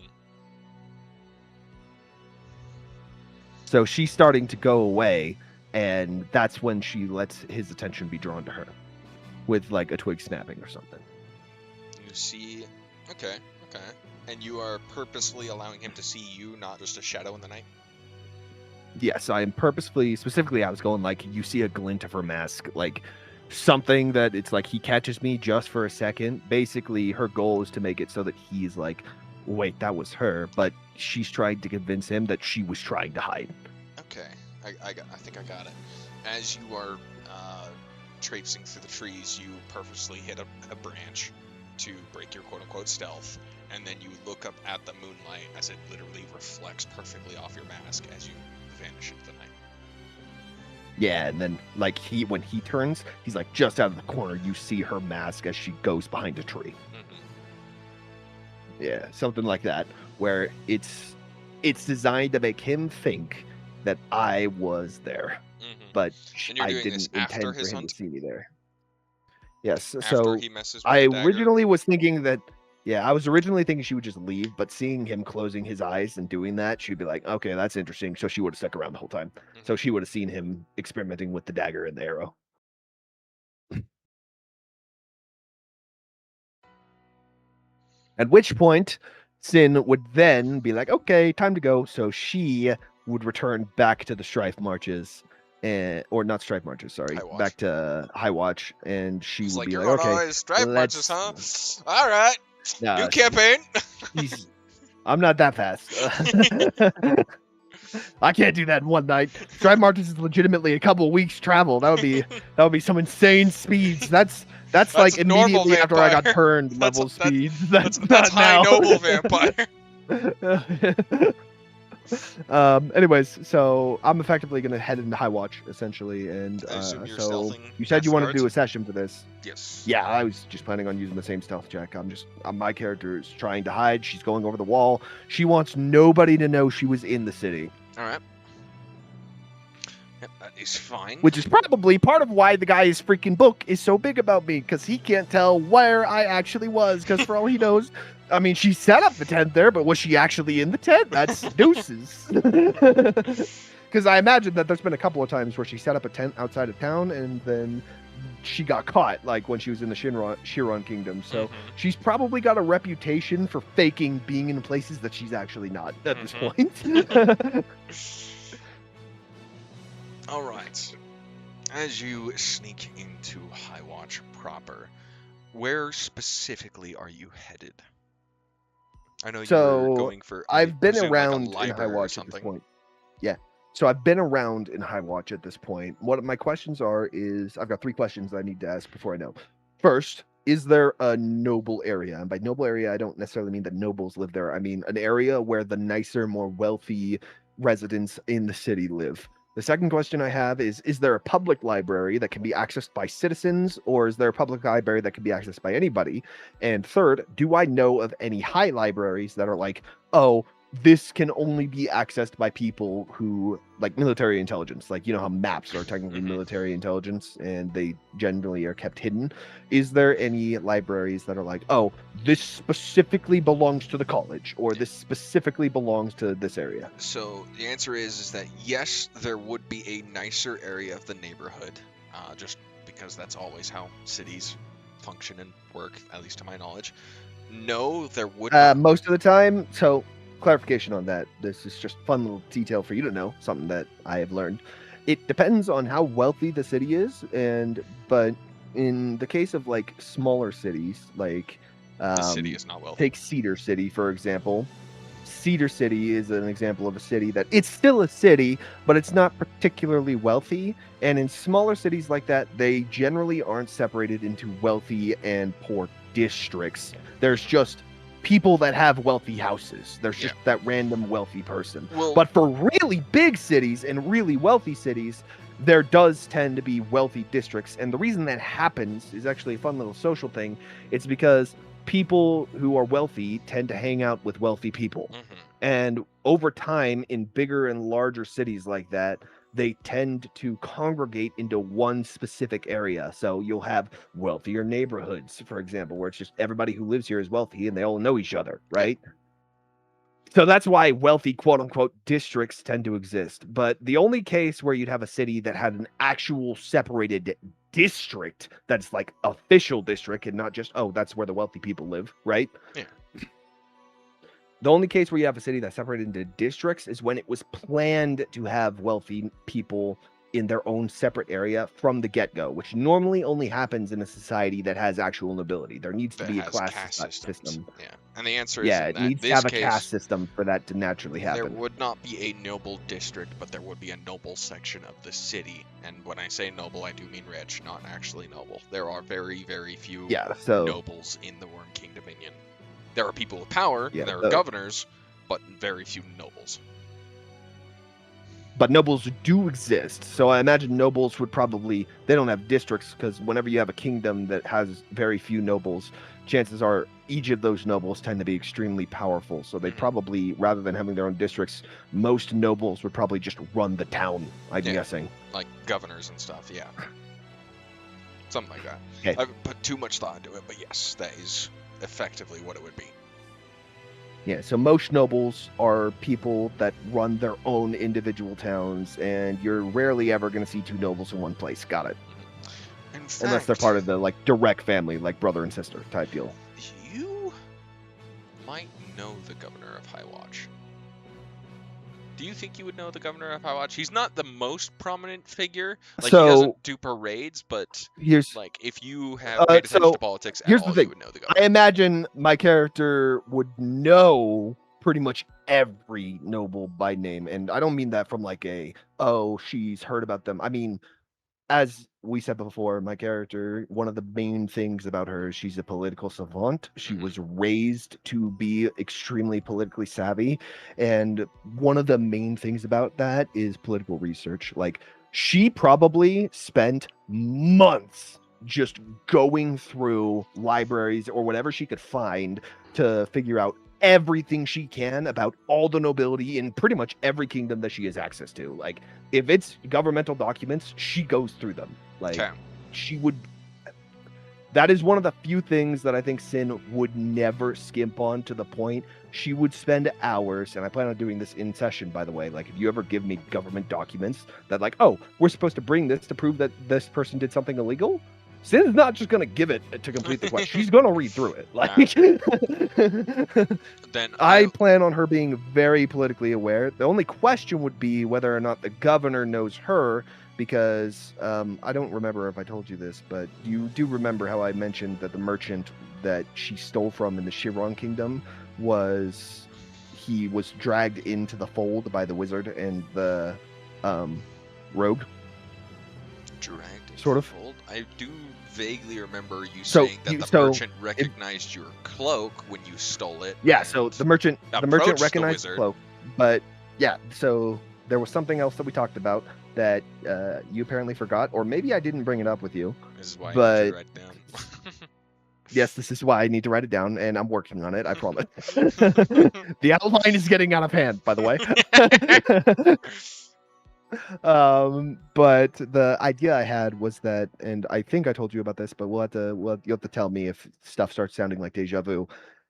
So she's starting to go away, and that's when she lets his attention be drawn to her with like a twig snapping or something. You see, okay, and you are purposely allowing him to see you, not just a shadow in the night. Yes, I am specifically, I was going like, you see a glint of her mask, like something that it's like he catches me just for a second. Basically, her goal is to make it so that he's like, wait, that was her, but she's trying to convince him that she was trying to hide. Okay, I think I got it. As you are traipsing through the trees, you purposely hit a branch to break your quote-unquote stealth, and then you look up at the moonlight as it literally reflects perfectly off your mask as you vanish into the night. Yeah, and then like when he turns, he's like just out of the corner. You see her mask as she goes behind a tree. Mm-hmm. Yeah, something like that, where it's designed to make him think that I was there, Mm-hmm. but And you're I doing this didn't after intend for his him hunt? to see me there. Yes, After so he messes with I the dagger? originally was thinking that. Yeah, I was originally thinking she would just leave, but seeing him closing his eyes and doing that, she'd be like, okay, that's interesting. So she would have stuck around the whole time. So she would have seen him experimenting with the dagger and the arrow. At which point, Sin would then be like, okay, time to go. So she would return back to the strife marches, or not strife marches, sorry, High Watch. back to High Watch, and she He's would like, be you're like, going okay, on stripe marches, let's- huh? All right, Nah, new campaign. I'm not that fast. I can't do that in one night. Stripe marches is legitimately a couple of weeks travel. That would be some insane speeds. That's like normal immediately after I got vampire. turned That's- level that- speed. That's not high now. noble vampire. Anyways, so I'm effectively gonna head into High Watch essentially, and I assume you're so stealthing you said you past wanted to do a guards? session for this. Yes. Yeah, I was just planning on using the same stealth check. My character is trying to hide. She's going over the wall. She wants nobody to know she was in the city. All right. Yep, that is fine. Which is probably part of why the guy's freaking book is so big about me, because he can't tell where I actually was, because for all he knows, I mean, she set up the tent there, but was she actually in the tent? That's deuces. Because I imagine that there's been a couple of times where she set up a tent outside of town, and then she got caught, like when she was in the Chiron Kingdom. So she's probably got a reputation for faking being in places that she's actually not at this point. All right. As you sneak into High Watch proper, where specifically are you headed? I know So, you're going for. I've been presume, around like a in High library or Watch at this something. point. Yeah. So I've been around in High Watch at this point. What my questions are is I've got 3 questions I need to ask before I know. First, is there a noble area? And by noble area, I don't necessarily mean that nobles live there. I mean an area where the nicer, more wealthy residents in the city live. The second question I have is there a public library that can be accessed by citizens, or is there a public library that can be accessed by anybody? And third, do I know of any high libraries that are like, oh, this can only be accessed by people who like military intelligence, like how maps are technically Mhm. military intelligence and they generally are kept hidden. Is there any libraries that are like, oh, this specifically belongs to the college, or this specifically belongs to this area? So the answer is that yes, there would be a nicer area of the neighborhood, just because that's always how cities function and work, at least to my knowledge. No, there would not. Most of the time. So, clarification on that. This is just fun little detail for you to know, something that I have learned. It depends on how wealthy the city is, but in the case of like smaller cities, like The city is not wealthy. take Cedar City for example. Cedar City is an example of a city that it's still a city, but it's not particularly wealthy. And in smaller cities like that, they generally aren't separated into wealthy and poor districts. There's just people that have wealthy houses. There's just that random wealthy person. Well, But for really big cities and really wealthy cities, there does tend to be wealthy districts. And the reason that happens is actually a fun little social thing. It's because people who are wealthy tend to hang out with wealthy people. mhm. And over time, in bigger and larger cities like that, they tend to congregate into one specific area. So you'll have wealthier neighborhoods, for example, where it's just everybody who lives here is wealthy and they all know each other, right? So that's why wealthy quote unquote districts tend to exist. But the only case where you'd have a city that had an actual separated district that's like official district and not just, oh, that's where the wealthy people live, right? Yeah. The only case where you have a city that's separated into districts is when it was planned to have wealthy people in their own separate area from the get-go, which normally only happens in a society that has actual nobility. There needs to That be a has class caste systems. system. Yeah, and the answer is Yeah, in it that needs to this have a case, caste system for that to naturally there happen. would not be a noble district, but there would be a noble section of the city. And when I say noble, I do mean rich, not actually noble. There are very, very few Yeah, so nobles in the Worm King Dominion. There are people with power, yeah, and there are governors, but very few nobles. but nobles do exist. So I imagine nobles would probably, they don't have districts because whenever you have a kingdom that has very few nobles, chances are each of those nobles tend to be extremely powerful. So they Mhm. probably, rather than having their own districts, most nobles would probably just run the town, I'm Yeah. guessing. Like governors and stuff, yeah. Something like that. Okay. I haven't put too much thought into it, but yes, that is effectively what it would be. Yeah, so most nobles are people that run their own individual towns, and you're rarely ever going to see two nobles in one place. Got it. In fact, Unless they're part of the like direct family, like brother and sister type deal. You might know the governor of High Watch. Do you think you would know the governor of High Watch? He's not the most prominent figure. Like, he So doesn't do parades, but here's like if you have paid attention so to politics at here's the all, thing. you would know the I governor. imagine my character would know pretty much every noble by name, and I don't mean that from like a, oh, she's heard about them. I mean, as we said before, my character, one of the main things about her is she's a political savant. She Mhm. was raised to be extremely politically savvy. And one of the main things about that is political research. Like, she probably spent months just going through libraries or whatever she could find to figure out everything she can about all the nobility in pretty much every kingdom that she has access to. Like, if it's governmental documents, she goes through them. Like, Okay. she would. That is one of the few things that I think Sin would never skimp on, to the point she would spend hours, and I plan on doing this in session, by the way. Like, if you ever give me government documents that, like, oh, we're supposed to bring this to prove that this person did something illegal, Sin's not just going to give it to complete the quest. She's going to read through it. Like, Then I plan on her being very politically aware. The only question would be whether or not the governor knows her, because I don't remember if I told you this, but you do remember how I mentioned that the merchant that she stole from in the Chiron Kingdom he was dragged into the fold by the wizard and the rogue. dragged into Sort the of. fold. I do vaguely remember you So saying that you- the so merchant recognized your cloak when you stole it. Yeah, and so the merchant approached the recognized the wizard. cloak, but yeah, so there was something else that we talked about. that you apparently forgot, or maybe I didn't bring it up with you. This is why I need But you to write it down. yes, this is why I need to write it down, and I'm working on it. I promise. The outline is getting out of hand, by the way. But the idea I had was that, and I think I told you about this, but you'll have to tell me if stuff starts sounding like deja vu.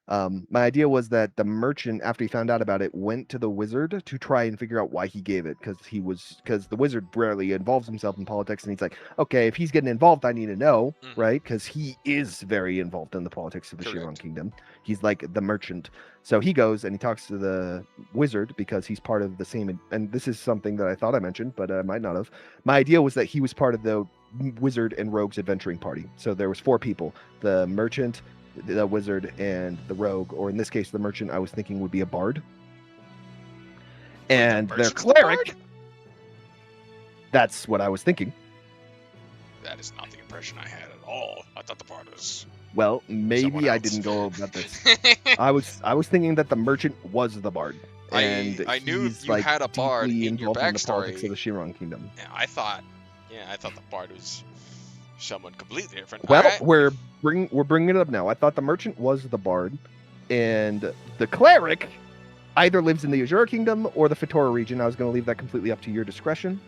My idea was that the merchant, after he found out about it, went to the wizard to try and figure out why he gave it, because the wizard rarely involves himself in politics, and he's like, okay, if he's getting involved, I need to know, right? Because he is very involved in the politics of the Chiron Correct. Kingdom. He's like the merchant. So he goes and he talks to the wizard because he's part of the same. And this is something that I thought I mentioned, but I might not have. My idea was that he was part of the wizard and rogue's adventuring party. So there was 4 people: the merchant, the wizard, and the rogue. Or in this case, the merchant, I was thinking, would be a bard. And their merchant's the cleric. bard? That's what I was thinking. That is not the impression I had at all. I thought the bard was. Well, maybe Someone I else. didn't go about this. I was thinking that the merchant was the bard. And I knew he's, you had a bard deeply in your involved in the politics backstory. of the Chiron Kingdom. Yeah, I thought the bard was someone completely different. Well, Alright. we're bringing it up now. I thought the merchant was the bard, and the cleric either lives in the Azure Kingdom or the Fetora region. I was going to leave that completely up to your discretion.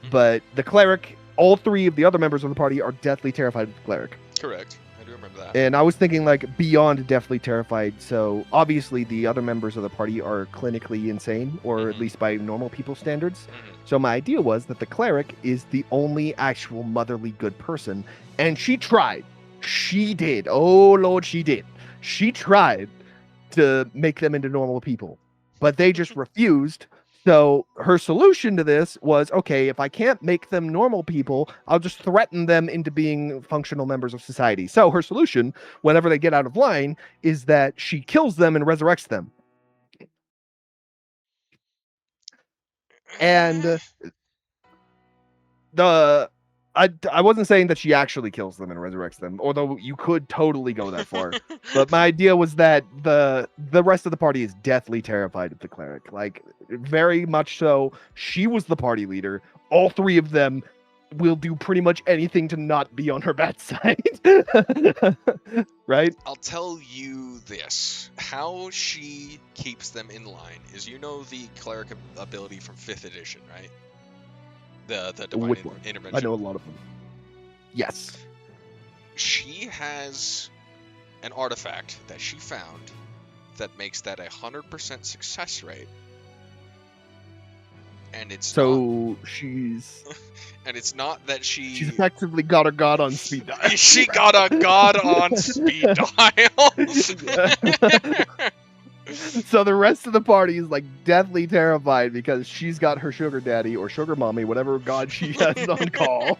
But the cleric, all 3 of the other members of the party are deathly terrified of the cleric. Correct. I do remember that. And I was thinking like beyond deathly terrified. So obviously the other members of the party are clinically insane, or at least by normal people standards. So my idea was that the cleric is the only actual motherly good person. And she tried. She did. Oh, Lord, she did. She tried to make them into normal people, but they just refused. So her solution to this was, okay, if I can't make them normal people, I'll just threaten them into being functional members of society. So her solution, whenever they get out of line, is that she kills them and resurrects them. And I wasn't saying that she actually kills them and resurrects them, although you could totally go that far. But my idea was that the rest of the party is deathly terrified of the cleric. Like, very much so. She was the party leader. All 3 of them will do pretty much anything to not be on her bad side. Right? I'll tell you this. How she keeps them in line is, the cleric ability from 5th edition, right? The divine Which one? intervention. I know a lot of them. Yes. She has an artifact that she found that makes that 100% success rate. And it's she's and it's not that she's effectively got a god on speed dial. she got a god on speed dial. So the rest of the party is like deathly terrified because she's got her sugar daddy or sugar mommy, whatever god she has on call.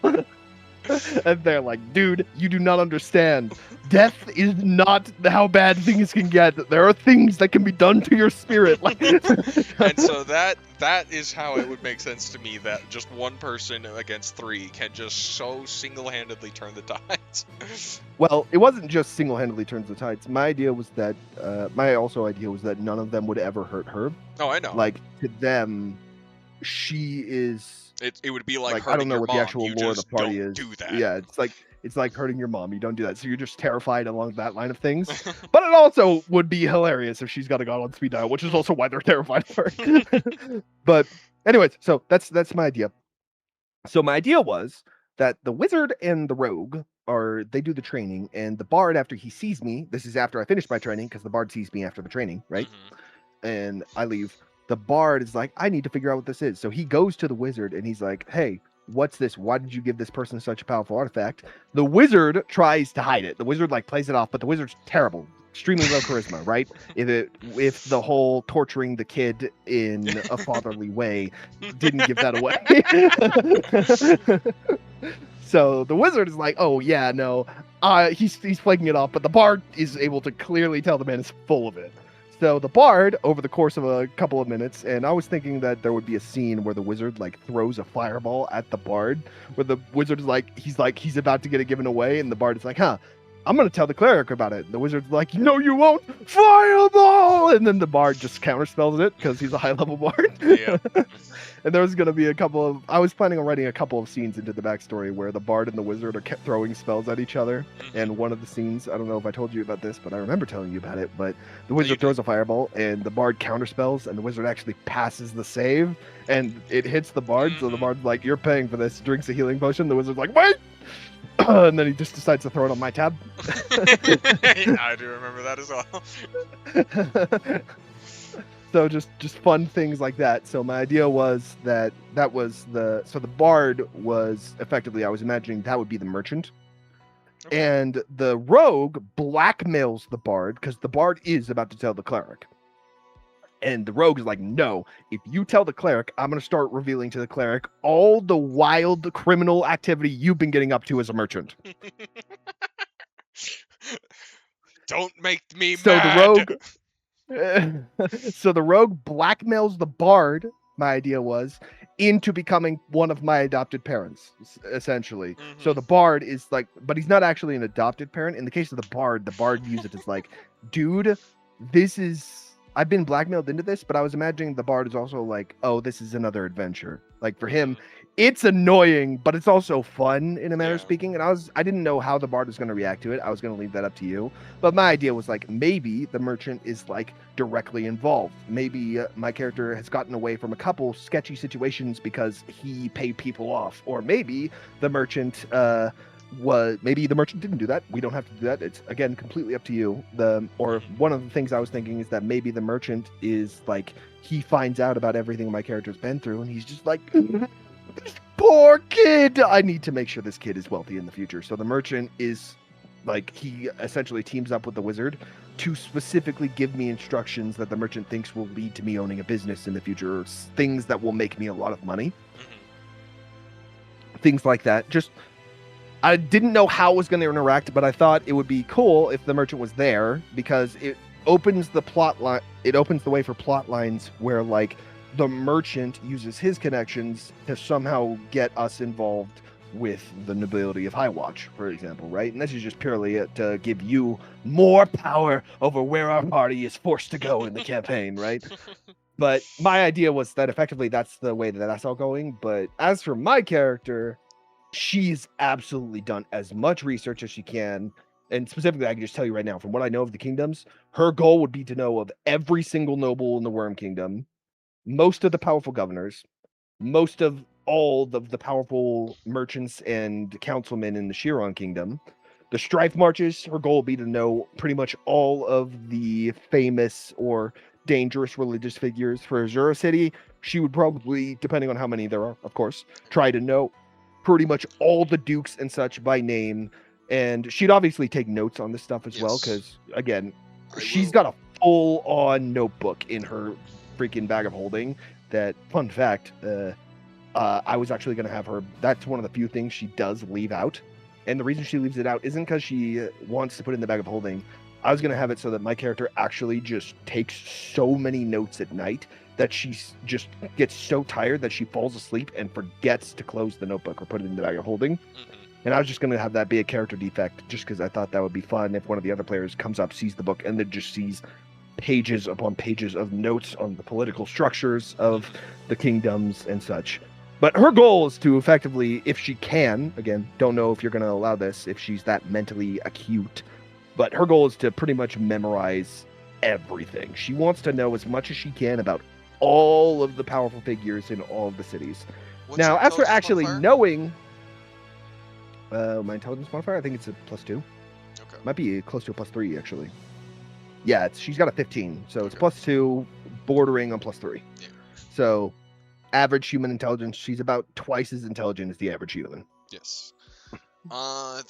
And they're like, dude, you do not understand. Death is not how bad things can get. There are things that can be done to your spirit. And so that is how it would make sense to me that just one person against 3 can just so single-handedly turn the tides. Well, it wasn't just single-handedly turns the tides. My idea was that none of them would ever hurt her. Oh, I know. Like, to them, she is. It would be like I don't know your what mom. the actual You lore of the just party don't is. do that. Yeah, it's like hurting your mom. You don't do that. So you're just terrified along that line of things. But it also would be hilarious if she's got a god on speed dial, which is also why they're terrified of her. But anyways, so that's my idea. So my idea was that the wizard and the rogue they do the training, and the bard, after he sees me, this is after I finish my training, because the bard sees me after the training, right? And I leave. The bard is like, I need to figure out what this is. So he goes to the wizard and he's like, hey, what's this? Why did you give this person such a powerful artifact? The wizard tries to hide it. The wizard plays it off, but the wizard's terrible. Extremely low charisma, right? If the whole torturing the kid in a fatherly way didn't give that away. So the wizard is like, oh yeah, no, he's playing it off, but the bard is able to clearly tell the man is full of it. So the bard, over the course of a couple of minutes, and I was thinking that there would be a scene where the wizard throws a fireball at the bard, where the wizard is he's about to get it given away, and the bard is like, I'm gonna tell the cleric about it. The wizard's like, no, you won't. Fireball! And then the bard just counterspells it because he's a high level bard. Yep. And there was gonna be a couple of. I was planning on writing a couple of scenes into the backstory where the bard and the wizard are kept throwing spells at each other. And one of the scenes, I don't know if I told you about this, but I remember telling you about it. But the wizard throws a fireball, and the bard counterspells, and the wizard actually passes the save, and it hits the bard. So the bard's like, "You're paying for this." Drinks a healing potion. The wizard's like, "Wait!" And then he just decides to throw it on my tab. I do remember that as well. So just fun things like that. So my idea was that was the bard was effectively, I was imagining that would be the merchant. Okay. And the rogue blackmails the bard because the bard is about to tell the cleric. And the rogue is like, no, if you tell the cleric, I'm going to start revealing to the cleric all the wild criminal activity you've been getting up to as a merchant. Don't make me So mad. the rogue so the rogue blackmails the bard, my idea was, into becoming one of my adopted parents, essentially. So the bard is like, but he's not actually an adopted parent. In the case of the bard views it as like, dude, I've been blackmailed into this, but I was imagining the bard is also like, oh, this is another adventure. Like for him, it's annoying, but it's also fun in a manner of speaking. And I didn't know how the bard was going to react to it. I was going to leave that up to you. But my idea was like, maybe the merchant is like directly involved. Maybe my character has gotten away from a couple sketchy situations because he paid people off. Or maybe the merchant didn't do that. We don't have to do that. It's again completely up to you. One of the things I was thinking is that maybe the merchant is like, he finds out about everything my character's been through, and he's just like, this poor kid. I need to make sure this kid is wealthy in the future. So the merchant is like, he essentially teams up with the wizard to specifically give me instructions that the merchant thinks will lead to me owning a business in the future, or things that will make me a lot of money. Things like that. Just, I didn't know how it was going to interact, but I thought it would be cool if the merchant was there, because it opens the plot line. It opens the way for plot lines where like the merchant uses his connections to somehow get us involved with the nobility of Highwatch, for example, right? And this is just purely to give you more power over where our party is forced to go in the campaign, right? But my idea was that effectively that's the way that that's all going. But as for my character, she's absolutely done as much research as she can. And specifically, I can just tell you right now, from what I know of the kingdoms, her goal would be to know of every single noble in the Worm Kingdom, most of the powerful governors, most of all of the powerful merchants and councilmen in the Chiron Kingdom. The Strife Marches, her goal would be to know pretty much all of the famous or dangerous religious figures for Azura City. She would probably, depending on how many there are, of course, try to know pretty much all the dukes and such by name. And she'd obviously take notes on this stuff as well, because again, she's got a full-on notebook in her freaking bag of holding. That, fun fact, I was actually going to have her, that's one of the few things she does leave out. And the reason she leaves it out isn't because she wants to put it in the bag of holding. I was going to have it so that my character actually just takes so many notes at night that she just gets so tired that she falls asleep and forgets to close the notebook or put it in the bag of holding. And I was just going to have that be a character defect, just because I thought that would be fun if one of the other players comes up, sees the book, and then just sees pages upon pages of notes on the political structures of the kingdoms and such. But her goal is to effectively, if she can, again, don't know if you're going to allow this, if she's that mentally acute, but her goal is to pretty much memorize everything. She wants to know as much as she can about all of the powerful figures in all of the cities. Now, as for actually knowing, my intelligence modifier, I think it's a +2. Okay. Might be close to a +3, actually. Yeah, she's got a 15, so it's +2, bordering on +3. Yeah. So, average human intelligence, she's about twice as intelligent as the average human. Yes.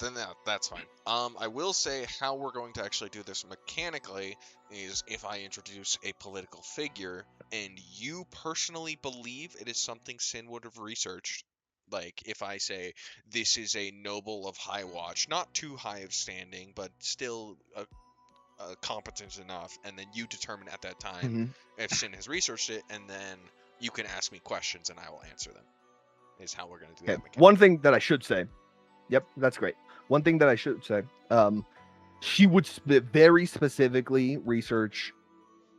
Then that's fine. I will say how we're going to actually do this mechanically is if I introduce a political figure and you personally believe it is something Sin would have researched. Like if I say this is a noble of Highwatch, not too high of standing, but still competent enough, and then you determine at that time if Sin has researched it, and then you can ask me questions and I will answer them. Is how we're going to do that mechanically. One thing that I should say. Yep, that's great. One thing that I should say. she would very specifically research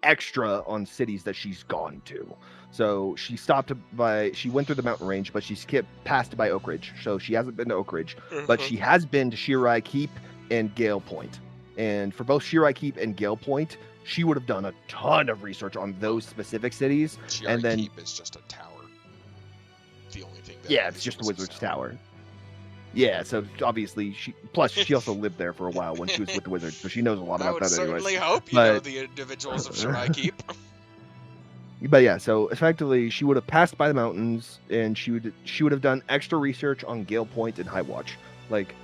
extra on cities that she's gone to. So she went through the mountain range, but she passed by Oak Ridge. So she hasn't been to Oak Ridge, but she has been to Shirai Keep and Gale Point. And for both Shirai Keep and Gale Point, she would have done a ton of research on those specific cities. Shirai and then Keep is just a tower. The only thing that yeah, it's just a wizard's tower. Yeah, so obviously she also lived there for a while when she was with the wizard, so she knows a lot I about would that anyway. certainly hope you know the individuals of Shirai Keep. But yeah, so effectively she would have passed by the mountains and she would have done extra research on Gale Point and High Watch. Like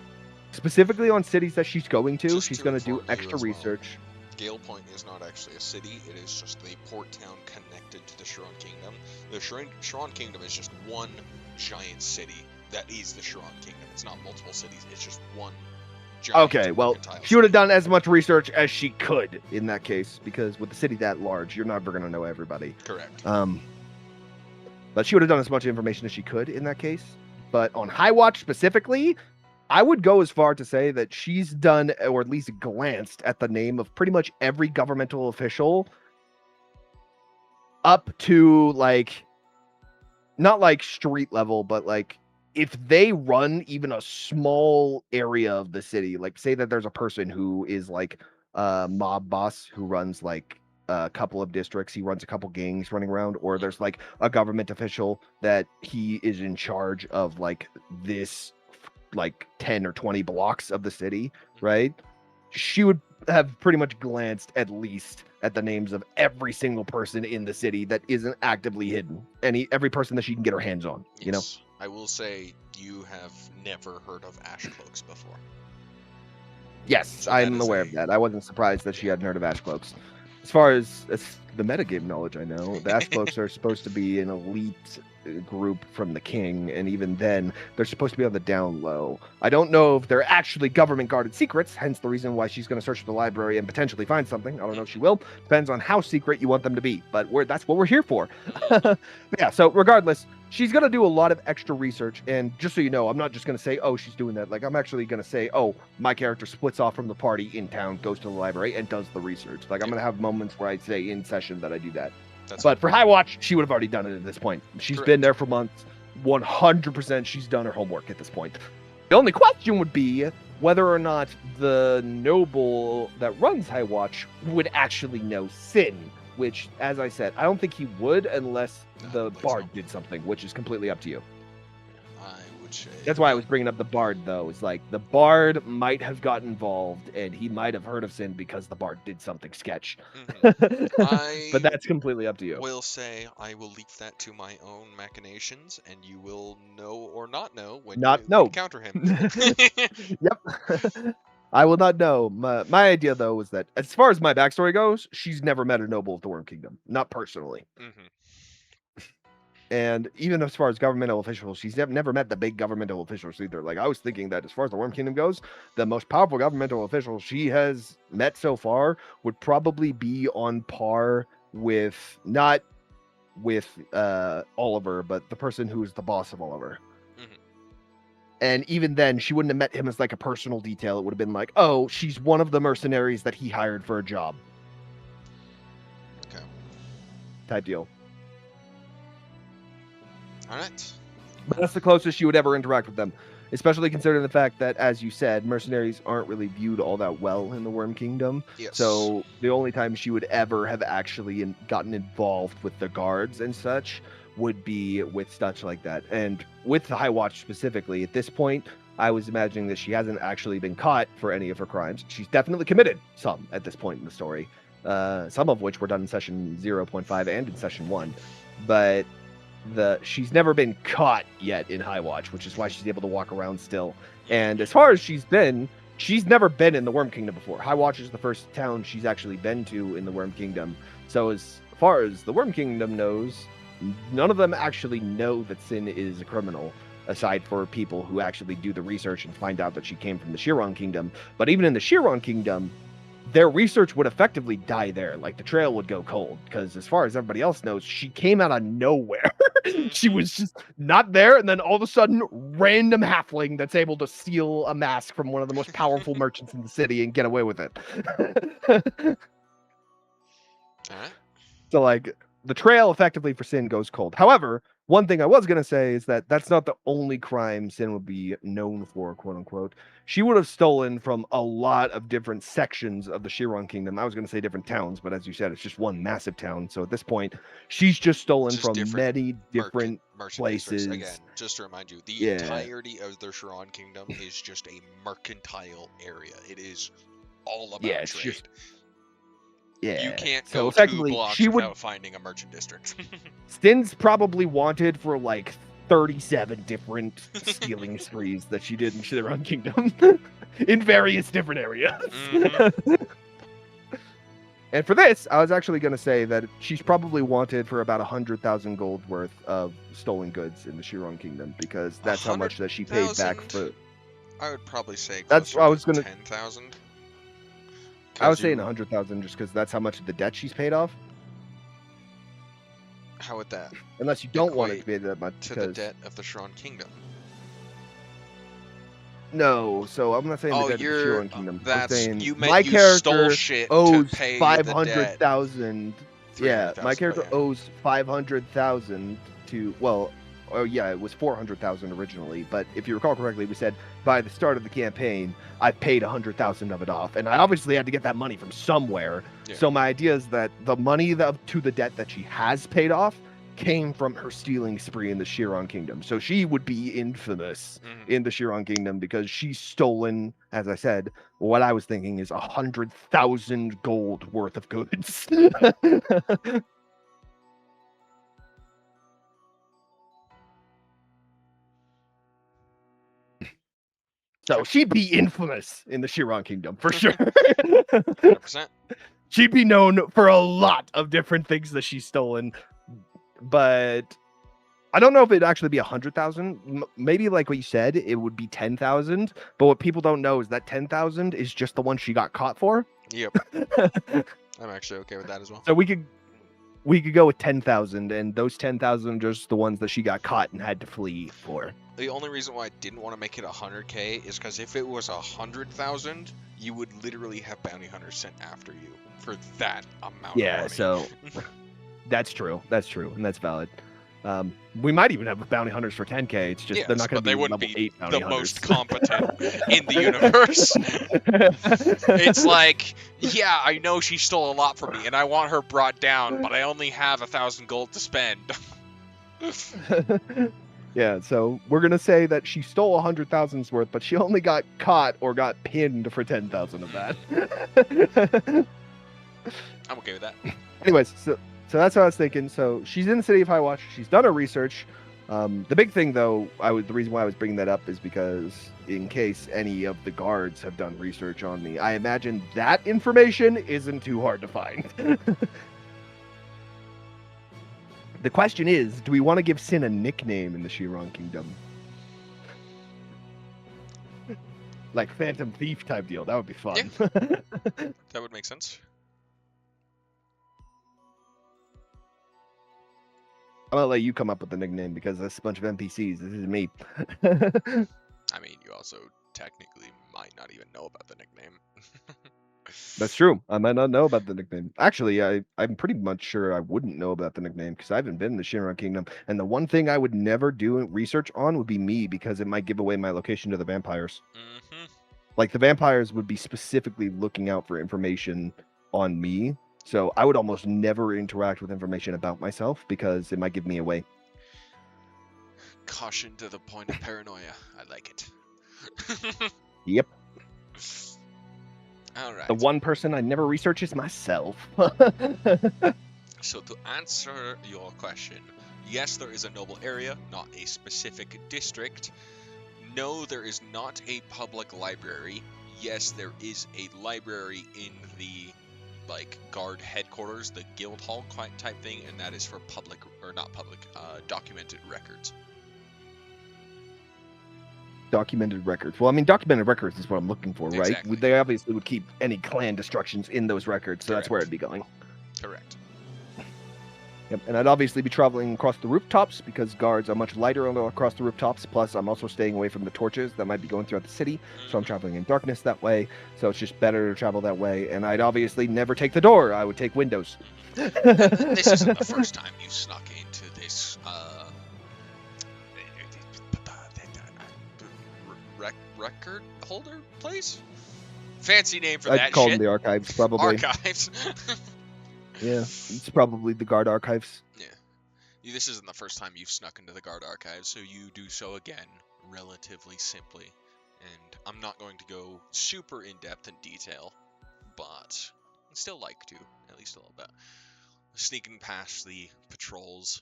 specifically on cities that she's going to, she's going to do extra research. Gale Point is not actually a city, it is just a port town connected to the Shiran Kingdom. The Shiran Kingdom is just one giant city that is the Shiran Kingdom. It's not multiple cities, it's just one giant Okay, well, city. she would have done as much research as she could in that case, because with the city that large, you're never going to know everybody. Correct. But she would have done as much information as she could in that case. But on High Watch specifically, I would go as far to say that she's done, or at least glanced at the name of pretty much every governmental official up to like, not like street level, but like if they run even a small area of the city, like say that there's a person who is like a mob boss who runs like a couple of districts, he runs a couple gangs running around, or there's like a government official that he is in charge of like this like 10 or 20 blocks of the city, right? She would have pretty much glanced at least at the names of every single person in the city that isn't actively hidden. Every person that she can get her hands on, you know? I will say you have never heard of Ash Cloaks before. Yes, So I'm aware of that. I wasn't surprised that she hadn't heard of Ash Cloaks. As far as the metagame knowledge I know, the Ash Cloaks are supposed to be an elite group from the king, and even then, they're supposed to be on the down low. I don't know if they're actually government-guarded secrets, hence the reason why she's going to search the library and potentially find something. I don't know if she will. Depends on how secret you want them to be, but that's what we're here for. Yeah, so regardless, she's going to do a lot of extra research, and just so you know, I'm not just going to say, oh, she's doing that. Like, I'm actually going to say, oh, my character splits off from the party in town, goes to the library, and does the research. Like, I'm going to have moments where I say in session that I do that. But for High Watch, she would have already done it at this point. She's been there for months. 100% she's done her homework at this point. The only question would be whether or not the noble that runs High Watch would actually know Sin, which, as I said, I don't think he would unless the bard did something, which is completely up to you. I would say That's why I was bringing up the bard, though. It's like the bard might have gotten involved, and he might have heard of Sin because the bard did something sketch. But that's completely up to you. Will say I will leave that to my own machinations, and you will know or not know when you encounter him. Yep. I will not know. My idea, though, was that as far as my backstory goes, she's never met a noble of the Worm Kingdom. Not personally. And even as far as governmental officials, she's never met the big governmental officials either. Like, I was thinking that as far as the Worm Kingdom goes, the most powerful governmental official she has met so far would probably be on par with, not with Oliver, but the person who's the boss of Oliver. And even then, she wouldn't have met him as like a personal detail. It would have been like, oh, she's one of the mercenaries that he hired for a job. Okay. Type deal. All right. But that's the closest you would ever interact with them, especially considering the fact that, as you said, mercenaries aren't really viewed all that well in the Worm Kingdom. Yes. So the only time she would ever have actually gotten involved with the guards and such would be with stuff like that. And with the High Watch specifically, at this point, I was imagining that she hasn't actually been caught for any of her crimes. She's definitely committed some at this point in the story, some of which were done in session 0.5 and in session 1. But she's never been caught yet in High Watch, which is why she's able to walk around still. And as far as she's never been in the Worm Kingdom before. High Watch is the first town she's actually been to in the Worm Kingdom. So as far as the Worm Kingdom knows, none of them actually know that Sin is a criminal, aside for people who actually do the research and find out that she came from the Shiran Kingdom. But even in the Shiran Kingdom, their research would effectively die there. Like, the trail would go cold, because as far as everybody else knows, she came out of nowhere. She was just not there, and then all of a sudden, random halfling that's able to steal a mask from one of the most powerful merchants in the city and get away with it. Alright. So, like, the trail effectively for Sin goes cold. However, one thing I was going to say is that that's not the only crime Sin would be known for, quote unquote. She would have stolen from a lot of different sections of the Chiron Kingdom. I was going to say different towns, but as you said, it's just one massive town. So at this point, she's just stolen Just from different many different merchant districts. places. Again, just to remind you, the Yeah. entirety of the Chiron Kingdom is just a mercantile area. It is all about Yeah, it's trade. just- Yeah. You can't So go 2 effectively, blocks she would without finding a merchant district. Sin's probably wanted for like 37 different stealing sprees that she did in Chiron Kingdom in various different areas. Mhm. And for this, I was actually going to say that she's probably wanted for about 100,000 gold worth of stolen goods in the Chiron Kingdom because that's how much that she paid back 100,000? for. I would probably say That's closer what I was to gonna- 10,000. I was saying 100,000 just because that's how much of the debt she's paid off. How would that Unless you don't want it to Equate be that much. to the because- debt of the Chiron Kingdom? No, so I'm not saying Oh, the debt of the you're Chiron Kingdom. I'm that's saying you my meant you character stole shit to owes pay the debt. 500,000. Yeah, my 300,000, character okay. owes 500,000 to, well, oh yeah, it was 400,000 originally, but if you recall correctly, we said by the start of the campaign, I paid 100,000 of it off, and I obviously had to get that money from somewhere. Yeah. So my idea is that the money to the debt that she has paid off came from her stealing spree in the Chiron Kingdom. So she would be infamous Mhm. in the Chiron Kingdom because she's stolen, as I said, what I was thinking is 100,000 gold worth of goods. So she'd be infamous in the Chiron Kingdom for sure. 100%. She'd be known for a lot of different things that she's stolen, but I don't know if it'd actually be 100,000. Maybe like what you said, it would be 10,000. But what people don't know is that 10,000 is just the one she got caught for. Yep. I'm actually okay with that as well. So we could go with 10,000, and those 10,000 are just the ones that she got caught and had to flee for. The only reason why I didn't want to make it 100K is because if it was 100,000, you would literally have bounty hunters sent after you for that amount. Yeah, of money. so that's true. That's true, and that's valid. We might even have bounty hunters for 10K. It's just they're Yes, not going but to they be wouldn't level be 8 bounty the hunters. most competent in the universe. It's like, yeah, I know she stole a lot from me, and I want her brought down, but I only have 1,000 gold to spend. Yeah, so we're gonna say that she stole 100,000's worth, but she only got caught or got pinned for 10,000 of that. I'm okay with that. Anyways, so that's what I was thinking. So she's in the city of Highwatch. She's done her research. The big thing, though, the reason why I was bringing that up is because in case any of the guards have done research on me, I imagine that information isn't too hard to find. The question is, do we want to give Sin a nickname in the Chiron Kingdom? Like Phantom Thief type deal. That would be fun. That would make sense. I'm gonna let you come up with the nickname because that's a bunch of NPCs. This is me. I mean, you also technically might not even know about the nickname. That's true. I might not know about the nickname. Actually, I'm pretty much sure I wouldn't know about the nickname because I haven't been in the Chiron Kingdom. And the one thing I would never do research on would be me because it might give away my location to the vampires. Mm-hmm. Like the vampires would be specifically looking out for information on me. So I would almost never interact with information about myself because it might give me away. Caution to the point of paranoia. I like it. Yep. All right. The one person I never research is myself. So to answer your question, yes, there is a noble area, not a specific district. No, there is not a public library. Yes, there is a library in the guard headquarters, the guild hall type thing, and that is for public or not public, documented records. Documented records. Well, I mean, documented records is what I'm looking for, right? Exactly. They obviously would keep any clan destructions in those records, so that's where Correct. it'd be going. Correct. Yep, and I'd obviously be traveling across the rooftops because guards are much lighter across the rooftops. Plus, I'm also staying away from the torches that might be going throughout the city, so I'm Mhm. traveling in darkness that way. So it's just better to travel that way. And I'd obviously never take the door; I would take windows. And this isn't the first time you snuck into this record holder place. Fancy name for I'd that call them shit. the archives, probably. Archives. Yeah, it's probably the guard archives. Yeah. This isn't the first time you've snuck into the guard archives, so you do so again relatively simply. And I'm not going to go super in depth in detail, but I'd still like to, at least a little bit. Sneaking past the patrols,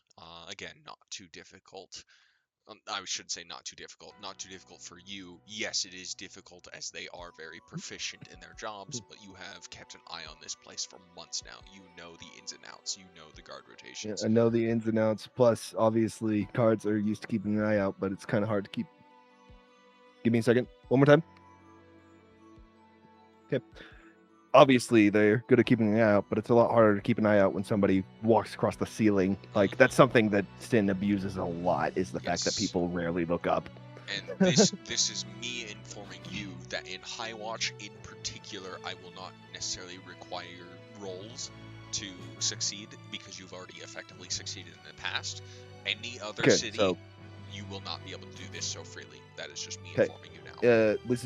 again, not too difficult. I should say not too difficult. Not too difficult for you. Yes, it is difficult as they are very proficient in their jobs, but you have kept an eye on this place for months now. You know the ins and outs. You know the guard Yeah, rotations. I know the ins and outs. Plus, obviously, guards are used to keeping an eye out, but it's kind of hard to keep. Give me a second. One more time. Okay. Obviously, they're good at keeping an eye out, but it's a lot harder to keep an eye out when somebody walks across the ceiling. Like, that's something that Sin abuses a lot, is the fact that Yes. people rarely look up. And this is me informing you that in High Watch in particular, I will not necessarily require rolls to succeed because you've already effectively succeeded in the past. Any other Okay, city, so you will not be able to do this so freely. That is just me okay, informing you now. this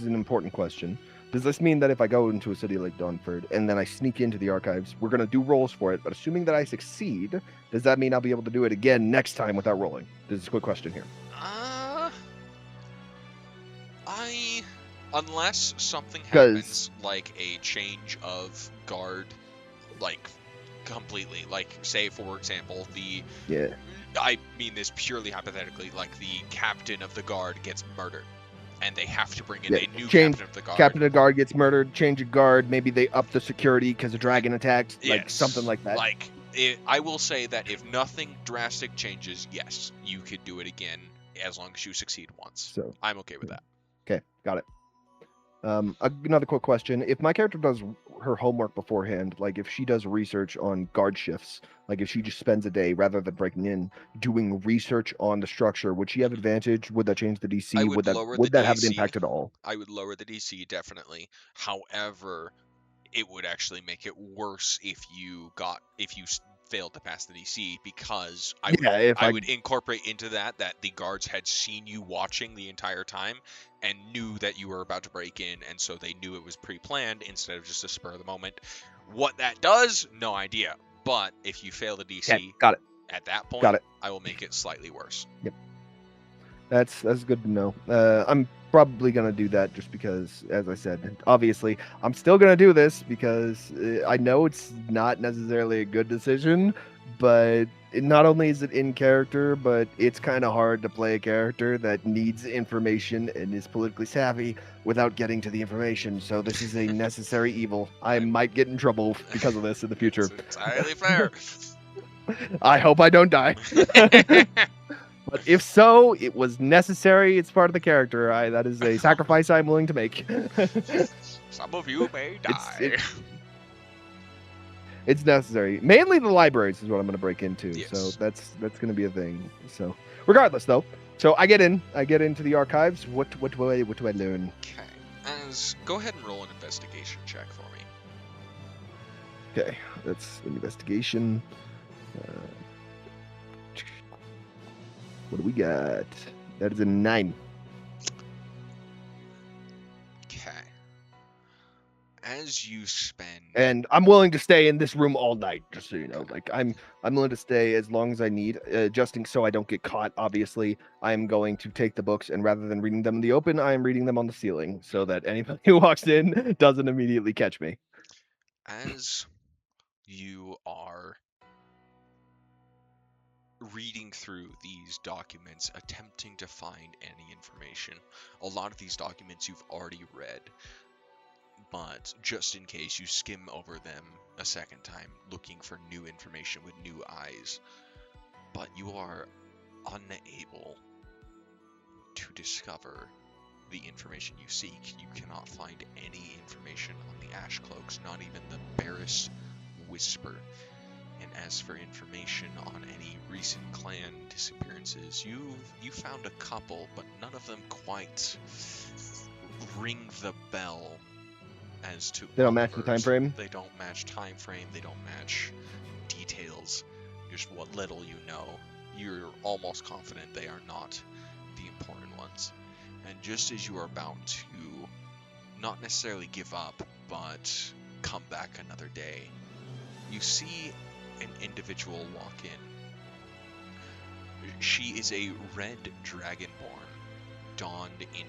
is an important question. Does this mean that if I go into a city like Dawnford and then I sneak into the archives, we're gonna do rolls for it, but assuming that I succeed, does that mean I'll be able to do it again next time without rolling? This is a quick question here. Unless something Because happens like a change of guard, like completely, like say for example yeah, I mean this purely hypothetically, like the captain of the guard gets murdered and they have to bring in yeah, a new change captain of the guard. captain of guard gets murdered, change of guard, maybe they up the security because a dragon attacked, like Yes, something like that. like I will say that if nothing drastic changes, yes, you could do it again as long as you succeed once. So I'm okay with that. okay, got it. Another quick question: if my character does her homework beforehand, like if she does research on guard shifts, like if she just spends a day rather than breaking in doing research on the structure, would she have advantage? Would that change the I DC? would lower the Would that have an DC. impact at all? I would lower the DC definitely. However, it would actually make it worse if you failed to pass the DC because Yeah, if I I would incorporate into that the guards had seen you watching the entire time and knew that you were about to break in, and so they knew it was pre-planned instead of just a spur of the moment. What that does, no idea. But if you fail the DC okay, got it, at that point, got it. I will make it slightly worse. Yep, that's good to know. I'm probably gonna do that just because, as I said, obviously I'm still gonna do this because I know it's not necessarily a good decision, but not only is it in character, but it's kind of hard to play a character that needs information and is politically savvy without getting to the information. So this is a necessary evil. I might get in trouble because of this in the future. It's entirely fair. I hope I don't die. But if so, it was necessary. It's part of the character. That is a sacrifice I'm willing to make. Some of you may die. It's necessary. Mainly the libraries is what I'm going to break into. Yes. So that's going to be a thing. So regardless, though, so I get into the archives. What do I learn? Okay, go ahead and roll an investigation check for me. Okay, that's an investigation. What do we got? That is a 9. Okay. As you spend, And I'm willing to stay in this room all night, just so you know. Like I'm willing to stay as long as I need, adjusting so I don't get caught. Obviously, I'm going to take the books and rather than reading them in the open, I am reading them on the ceiling so that anybody who walks in doesn't immediately catch me. as you are reading through these documents, attempting to find any information, a lot of these documents you've already read, but just in case you skim over them a second time, looking for new information with new eyes, but you are unable to discover the information you seek. You cannot find any information on the Ash Cloaks, not even the barest whisper. And as for information on any recent clan disappearances, you found a couple, but none of them quite ring the bell as to They don't match the time Oliver's. frame. They don't match time frame. They don't match details. Just what little you know, you're almost confident they are not the important ones. And just as you are about to not necessarily give up, but come back another day, you see an individual walk in. She is a red dragonborn, donned in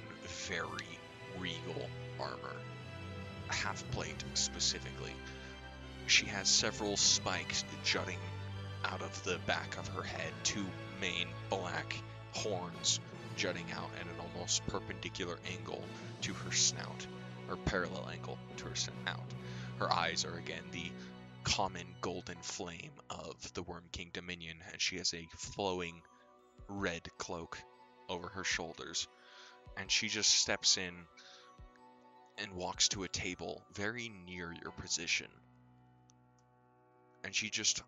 very regal armor, half plate specifically. She has several spikes jutting out of the back of her head, two main black horns jutting out at an almost perpendicular angle to her snout, or parallel angle to her snout. Her eyes are again the common golden flame of the Worm King Dominion, and she has a flowing red cloak over her shoulders. And she just steps in and walks to a table very near your position. And she just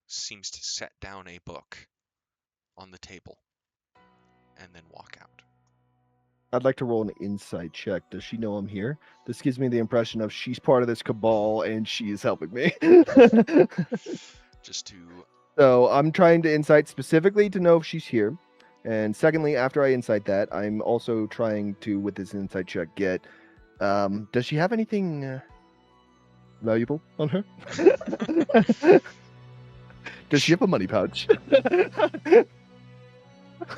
seems to set down a book on the table and then walk out. I'd like to roll an insight check. Does she know I'm here? This gives me the impression of she's part of this cabal and she is helping me. Just to So I'm trying to insight specifically to know if she's here. And secondly, after I insight that, I'm also trying to, with this insight check, get does she have anything valuable on her? Does she have a money pouch?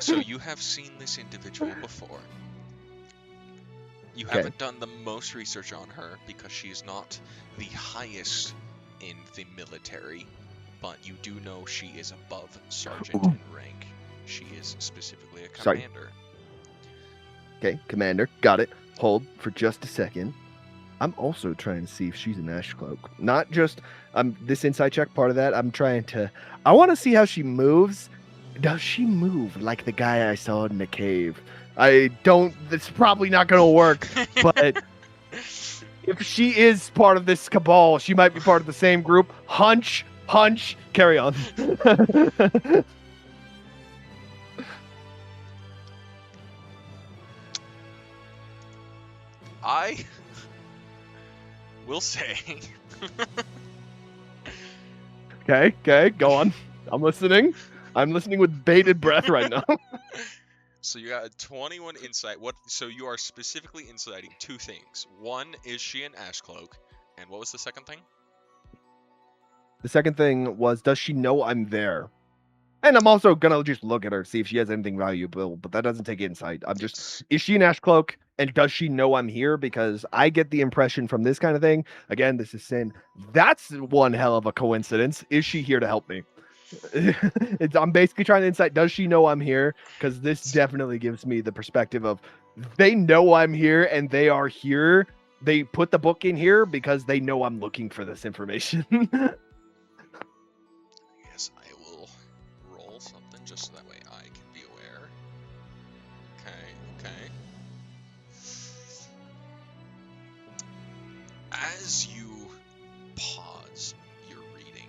So you have seen this individual before. You haven't done the most research on her because she is not the highest in the military, but you do know she is above sergeant in rank. She is specifically a Sorry. commander. Okay, commander, got it. Hold for just a second. I'm also trying to see if she's an ash cloak. Not just this inside check part of that. I want to see how she moves. Does she move like the guy I saw in the cave? I don't. It's probably not going to work. But if she is part of this cabal, she might be part of the same group. Hunch, carry on. I will say. Okay, go on. I'm listening. I'm listening with bated breath right now. So you got a 21 insight. So you are specifically inciting two things. One, is she an ash cloak? And what was the second thing? The second thing was, does she know I'm there? And I'm also gonna just look at her, see if she has anything valuable, but that doesn't take insight. Is she an ash cloak? And does she know I'm here? Because I get the impression from this kind of thing, again, this is sin. That's one hell of a coincidence. Is she here to help me? I'm basically trying to insight, does she know I'm here? Because this definitely gives me the perspective of they know I'm here and they are here. They put the book in here because they know I'm looking for this information. I guess I will roll something just so that way I can be aware. Okay. As you pause your reading,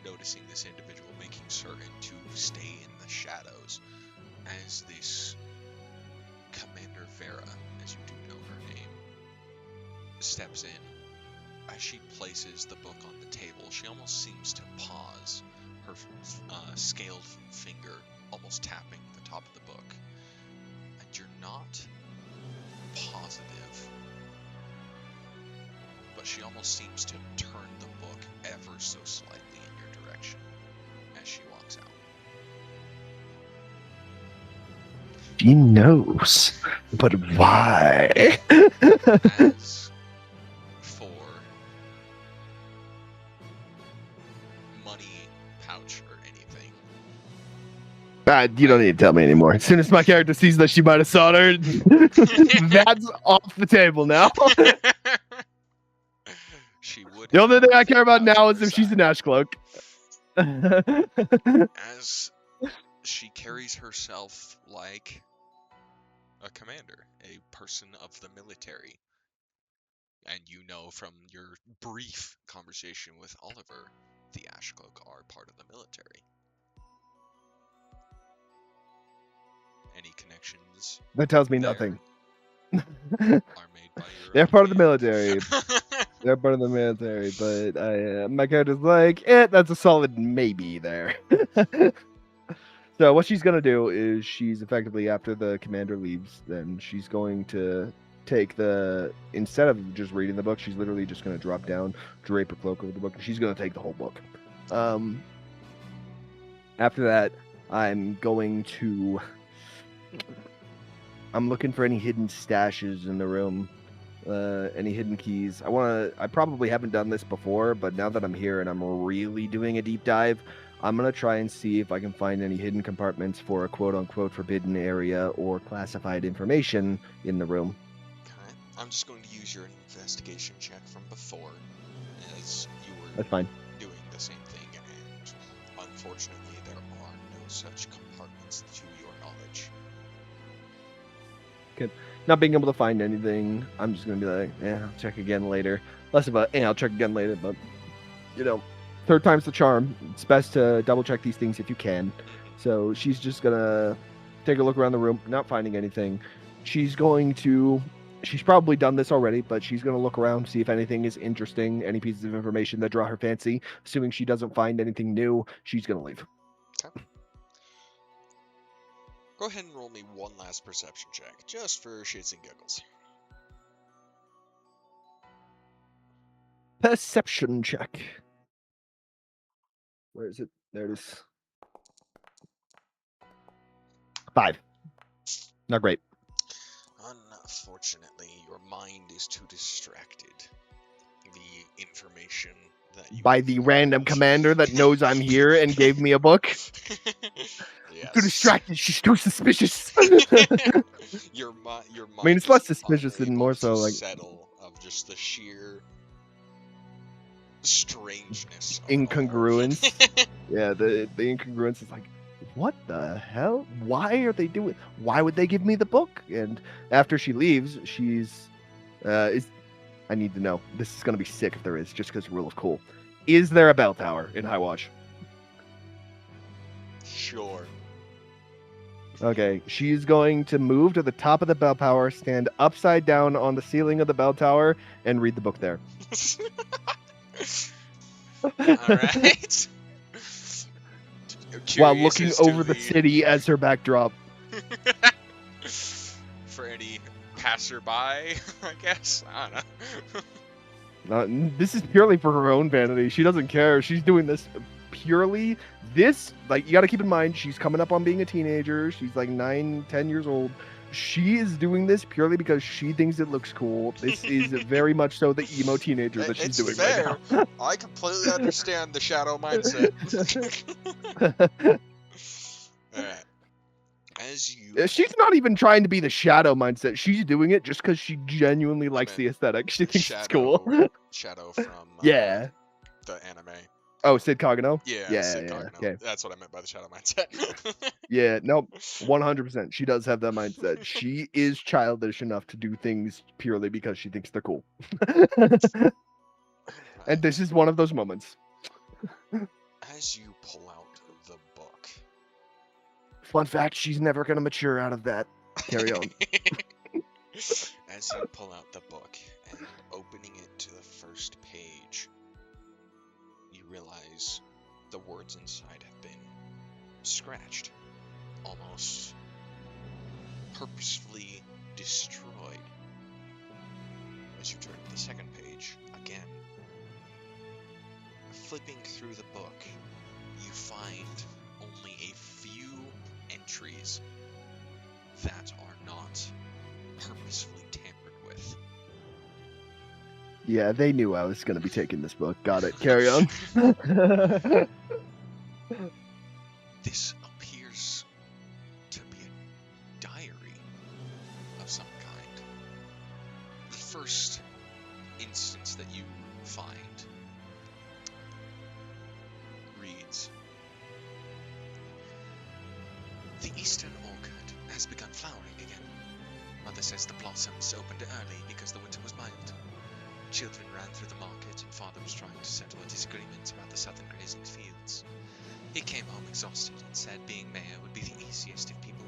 noticing this individual making certain to stay in the shadows, as this Commander Vera, as you do know her name, steps in. As she places the book on the table, she almost seems to pause, her scaled finger almost tapping the top of the book. And you're not positive, but she almost seems to turn the book ever so slightly in your direction as she walks out. She knows, but why? As for money, pouch, or anything, You don't need to tell me anymore. As soon as my character sees that she might have saw her, that's off the table now. she would. The only thing I have care about pouch now on is her if she's side. an ash cloak. As she carries herself like a commander, a person of the military. And you know from your brief conversation with Oliver the Ashcloak are part of the military. Any connections That tells me there nothing. are made by your They're own part of the hand. military. They're part of the military, but my character's like, that's a solid maybe there. So what she's gonna do is she's effectively, after the commander leaves, then she's going to take instead of just reading the book, she's literally just gonna drop down, drape her cloak over the book, and she's gonna take the whole book. After that, I'm looking for any hidden stashes in the room. Any hidden keys. I probably haven't done this before, but now that I'm here and I'm really doing a deep dive, I'm gonna try and see if I can find any hidden compartments for a quote-unquote forbidden area or classified information in the room. Okay. I'm just going to use your investigation check from before, as you were That's fine. doing the same thing, and unfortunately there are no such compartments to your knowledge. Not being able to find anything, I'm just gonna be like, I'll check again later. Less of I'll check again later, but third time's the charm. It's best to double check these things if you can. So she's just gonna take a look around the room, not finding anything. She's probably done this already, but she's gonna look around, see if anything is interesting, any pieces of information that draw her fancy. Assuming she doesn't find anything new, she's gonna leave. Okay. Go ahead and roll me one last perception check, just for shits and giggles. Perception check. Where is it? There it is. 5. Not great. Unfortunately, your mind is too distracted. The information that you By have the learned. random commander that knows I'm here and gave me a book. Yes. Too distracted. She's too suspicious. Your mind I mean, it's less is suspicious and unable more so to like settle of just the sheer strangeness of it all. incongruence. Yeah, the incongruence is like, what the hell? Why would they give me the book? And after she leaves, I need to know. This is gonna be sick if there is, just because rule of cool. Is there a bell tower in High Watch? Sure. Okay, she's going to move to the top of the bell tower, stand upside down on the ceiling of the bell tower, and read the book there. Alright. While looking over the city as her backdrop. For any passerby, I guess. I don't know. This is purely for her own vanity. She doesn't care. She's doing this purely. You got to keep in mind, she's coming up on being a teenager. She's like 9, 10 years old. She is doing this purely because she thinks it looks cool. This is very much so the emo teenager that she's doing fair. right now. I completely understand the shadow mindset. Alright. She's not even trying to be the shadow mindset. She's doing it just because she genuinely likes the aesthetic. She thinks it's cool. Shadow from yeah. The anime. Oh, Sid Kagano? Yeah, Sid Kagano. Okay. That's what I meant by the shadow mindset. Yeah, nope. 100%. She does have that mindset. She is childish enough to do things purely because she thinks they're cool. And this is one of those moments. As you pull out the book. Fun fact, she's never going to mature out of that. Carry on. As you pull out the book and opening it to the first page, you realize the words inside have been scratched, almost purposefully destroyed. As you turn to the second page, again, flipping through the book, you find only a few entries that are not purposefully tampered with. Yeah, they knew I was going to be taking this book. Got it. Carry on. This appears to be a diary of some kind. The first instance that you find reads, "The eastern orchid has begun flowering again. Mother says the blossoms opened early because the winter was mild. Children ran through the market, and father was trying to settle a disagreement about the southern grazing fields. He came home exhausted and said being mayor would be the easiest if people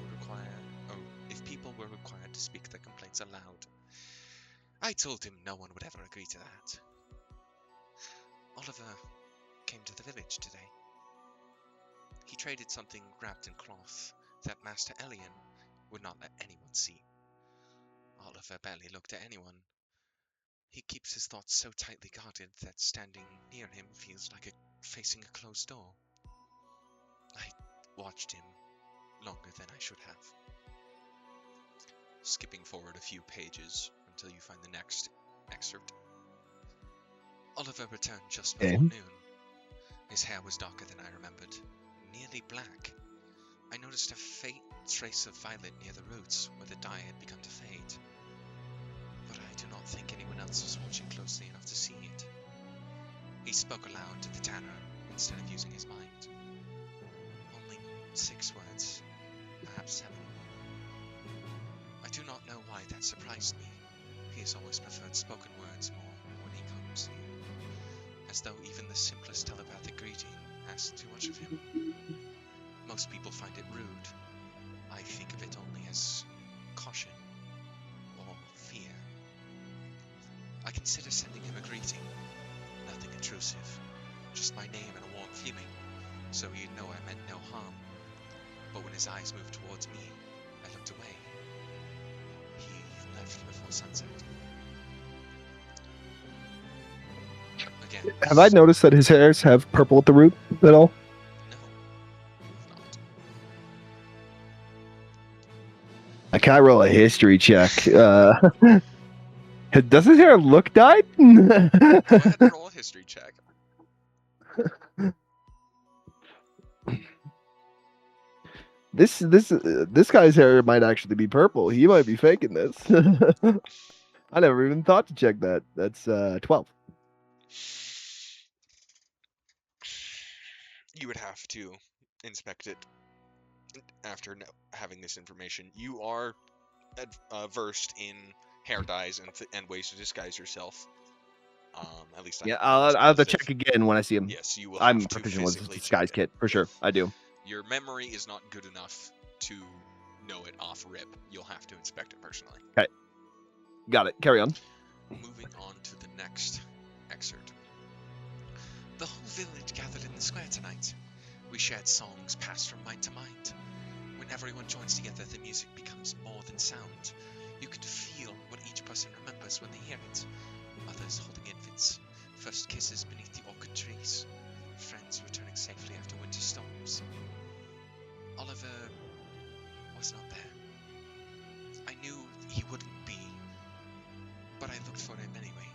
were required to speak their complaints aloud. I told him no one would ever agree to that. Oliver came to the village today. He traded something wrapped in cloth that Master Elian would not let anyone see. Oliver barely looked at anyone. He keeps his thoughts so tightly guarded that standing near him feels like facing a closed door. I watched him longer than I should have. Skipping forward a few pages until you find the next excerpt. Oliver returned just before noon. His hair was darker than I remembered, nearly black. I noticed a faint trace of violet near the roots where the dye had begun to fade. But I do not think anyone else was watching closely enough to see it. He spoke aloud to the tanner instead of using his mind. Only 6 words, perhaps 7. I do not know why that surprised me. He has always preferred spoken words more when he comes here, as though even the simplest telepathic greeting asked too much of him. Most people find it rude. I think of it only as caution or fear. I consider sending him a greeting, nothing intrusive, just my name and a warm feeling, so he'd know I meant no harm. But when his eyes moved towards me, I looked away. He left before sunset. Again. Have I noticed that his hairs have purple at the root at all? No, not. Can I roll a history check? Does his hair look dyed? Go ahead and roll a history check. This guy's hair might actually be purple. He might be faking this. I never even thought to check that. That's 12. You would have to inspect it after having this information. You are versed in hair dyes and ways to disguise yourself. At least Yeah, I'm almost I'll have to positive. check again when I see him. Yes, you will I'm have to proficient with physically disguise check it. kit for sure. I do. Your memory is not good enough to know it off rip. You'll have to inspect it personally. Okay. Got it. Carry on. Moving on to the next excerpt. The whole village gathered in the square tonight. We shared songs passed from mind to mind. When everyone joins together, the music becomes more than sound. You can feel what each person remembers when they hear it. Mothers holding infants, first kisses beneath the orchid trees, friends returning safely after winter storms. Oliver was not there. I knew he wouldn't be, but I looked for him anyway.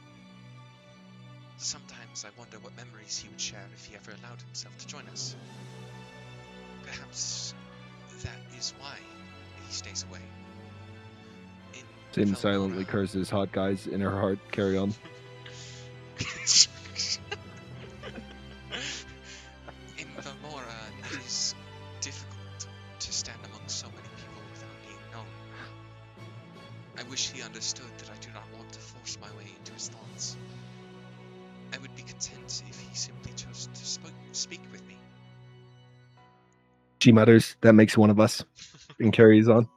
Sometimes I wonder what memories he would share if he ever allowed himself to join us. Perhaps that is why he stays away. Sim silently curses hot guys in her heart. Carry on. In Valmora, it is difficult to stand among so many people without being known. I wish he understood that I do not want to force my way into his thoughts. I would be content if he simply chose to speak with me. She mutters, that makes one of us, and carries on.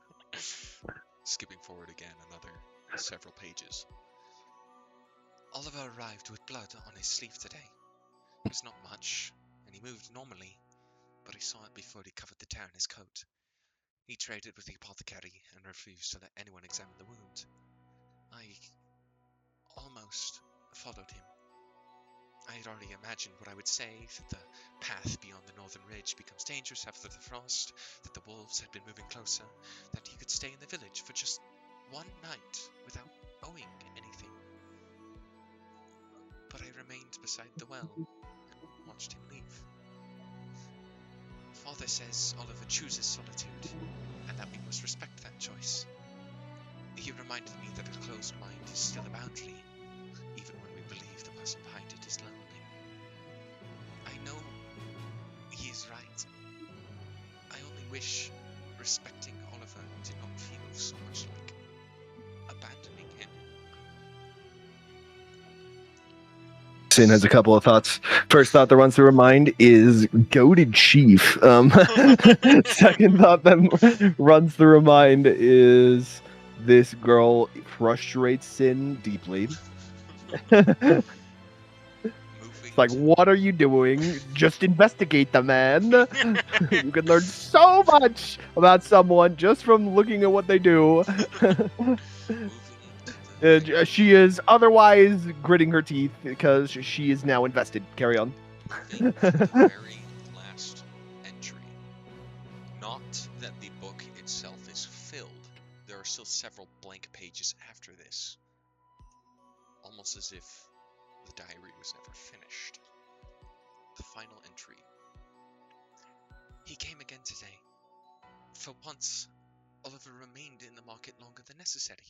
Skipping forward again another several pages. Oliver arrived with blood on his sleeve today. It was not much, and he moved normally, but I saw it before he covered the tear in his coat. He traded with the apothecary and refused to let anyone examine the wound. I almost followed him. I had already imagined what I would say, that the path beyond the northern ridge becomes dangerous after the frost, that the wolves had been moving closer, that he could stay in the village for just one night without owing anything. But I remained beside the well and watched him leave. Father says Oliver chooses solitude, and that we must respect that choice. He reminded me that a closed mind is still a boundary, even when we believe the person behind it is lonely. I know he is right. I only wish respecting Oliver did not feel so much like abandoning him. Sin has a couple of thoughts. First thought that runs through her mind is goaded chief. Second thought that runs through her mind is this girl frustrates Sin deeply. It's Moving like, to what are you doing? Just investigate the man. You can learn so much about someone just from looking at what they do. moving to the She is otherwise gritting her teeth because she is now invested. Carry on. moving to the very last entry. Not that the book itself is filled. There are still several blank pages after this. Almost as if the diary was never finished. The final entry. He came again today. For once, Oliver remained in the market longer than necessary.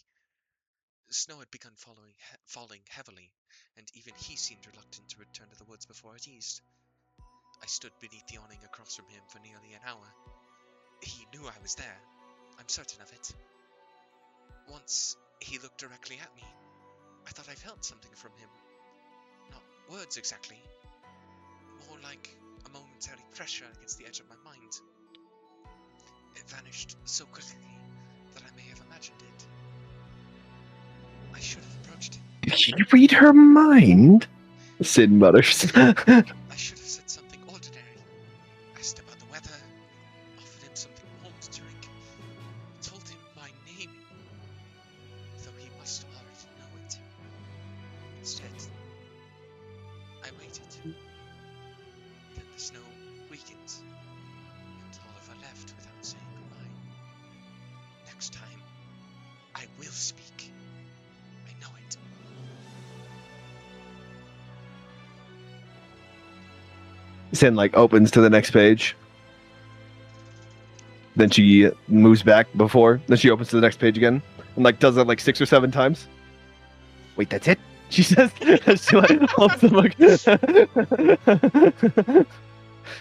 Snow had begun falling heavily, and even he seemed reluctant to return to the woods before it eased. I stood beneath the awning across from him for nearly an hour. He knew I was there. I'm certain of it. Once, he looked directly at me. I thought I felt something from him. Not words exactly. More like a momentary pressure against the edge of my mind. It vanished so quickly that I may have imagined it. I should have approached him. Did you read her mind? Sin mutters. I should have said something ordinary. Asked about the weather, offered him something warm to drink, told him my name, though he must already know it. Instead, I waited. Then the snow weakened, and Oliver left without saying goodbye. Next time, I will speak. I know it. Sin opens to the next page. Then she moves back before. Then she opens to the next page again and does it 6 or 7 times. Wait, that's it? She says. She holds the book.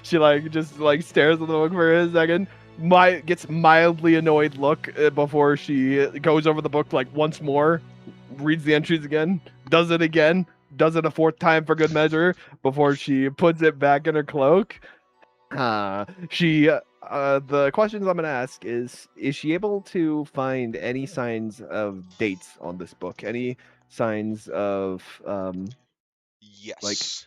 She just stares at the book for a second. Gets mildly annoyed look before she goes over the book once more, reads the entries again, does it again, does it a 4th time for good measure before she puts it back in her cloak. The questions I'm gonna ask is she able to find any signs of dates on this book? Any signs of Yes.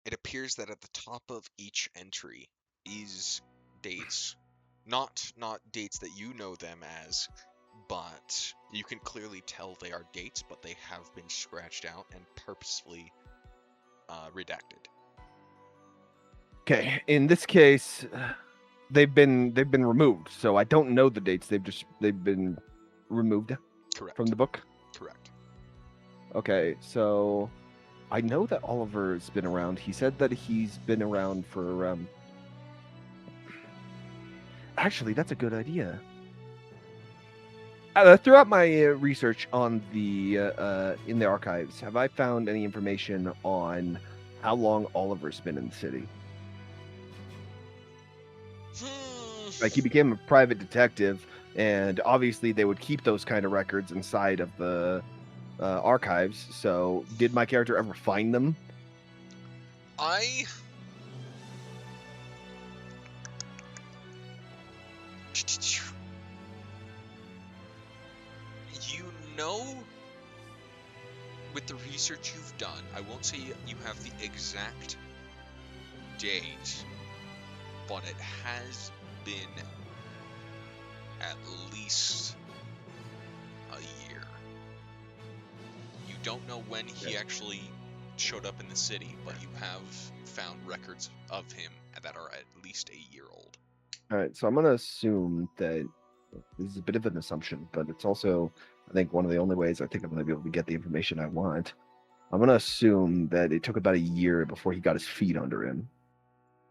It appears that at the top of each entry is dates. Not dates that you know them as, but you can clearly tell they are dates, but they have been scratched out and purposefully redacted. Okay, in this case, they've been removed, so I don't know the dates. They've been removed Correct. from the book. Correct. Okay, so I know that Oliver's been around. He said that he's been around for Actually, that's a good idea. Throughout my research on the in the archives, have I found any information on how long Oliver's been in the city? He became a private detective, and obviously they would keep those kind of records inside of the archives. So, did my character ever find them? You know, with the research you've done, I won't say you have the exact date, but it has been at least a year. You don't know when he actually showed up in the city, but you have found records of him that are at least a year old. All right, so I'm going to assume that this is a bit of an assumption, but it's also, I think, one of the only ways I think I'm going to be able to get the information I want. I'm going to assume that it took about a year before he got his feet under him.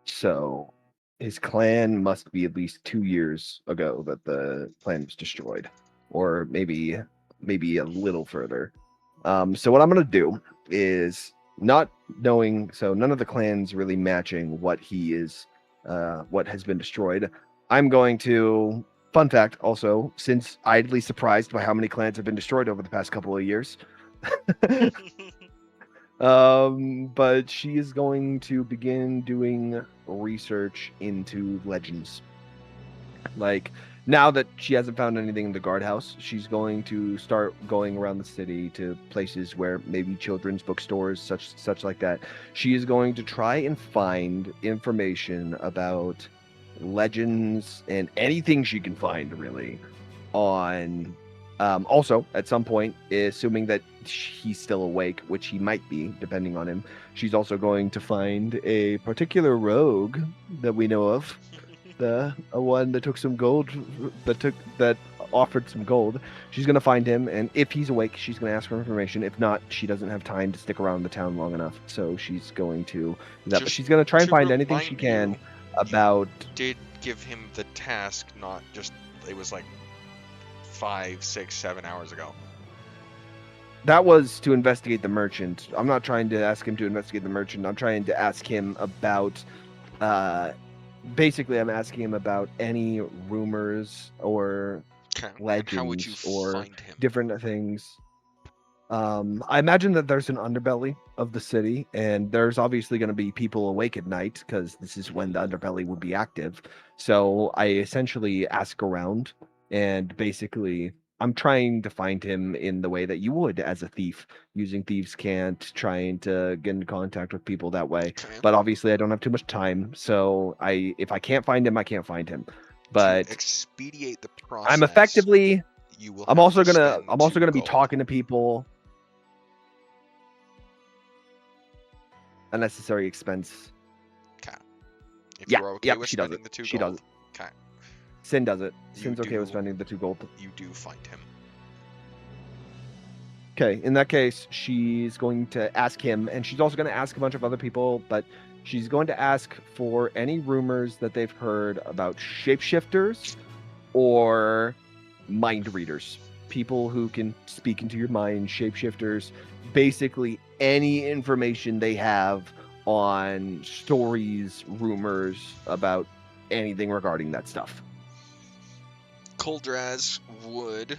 So his clan must be at least 2 years ago that the clan was destroyed, or maybe a little further. So what I'm going to do is, not knowing, so none of the clans really matching what he is, what has been destroyed, I'm going to, fun fact also, since idly surprised by how many clans have been destroyed over the past couple of years, But she is going to begin doing research into legends. Like, now that she hasn't found anything in the guardhouse, she's going to start going around the city to places where maybe children's bookstores, such like that. She is going to try and find information about legends and anything she can find, really, on. Also, at some point, assuming that he's still awake, which he might be, depending on him, she's also going to find a particular rogue that we know of, the a one that took some gold, that offered some gold. She's gonna find him, and if he's awake, she's gonna ask for information. If not, she doesn't have time to stick around the town long enough, so she's going to do that. But Just she's gonna try and to find anything she remind can you, about. did give him the task, not just it was like 5, 6, 7 hours ago. That was to investigate the merchant. I'm not trying to ask him to investigate the merchant. I'm trying to ask him about. Basically, I'm asking him about any rumors or Okay. And how would you legends or find him? different things. I imagine that there's an underbelly of the city, and there's obviously going to be people awake at night because this is when the underbelly would be active. So I essentially ask around, and basically, I'm trying to find him in the way that you would as a thief, using thieves' cant, trying to get in contact with people that way. Okay. But obviously, I don't have too much time, so if I can't find him, I can't find him. To But expedite the I'm process, effectively. you will I'm have also to gonna. spend I'm also 2 gonna be gold. talking to people. Unnecessary expense. Okay. If Yeah, you're okay yep, with she does spending it. the 2 She does gold, it. okay, Sin does it. You Sin's okay with do- spending the 2 gold. you do find him. Okay, in that case, she's going to ask him, and she's also going to ask a bunch of other people, but she's going to ask for any rumors that they've heard about shapeshifters or mind readers. People who can speak into your mind, shapeshifters, basically any information they have on stories, rumors about anything regarding that stuff. Koldraz would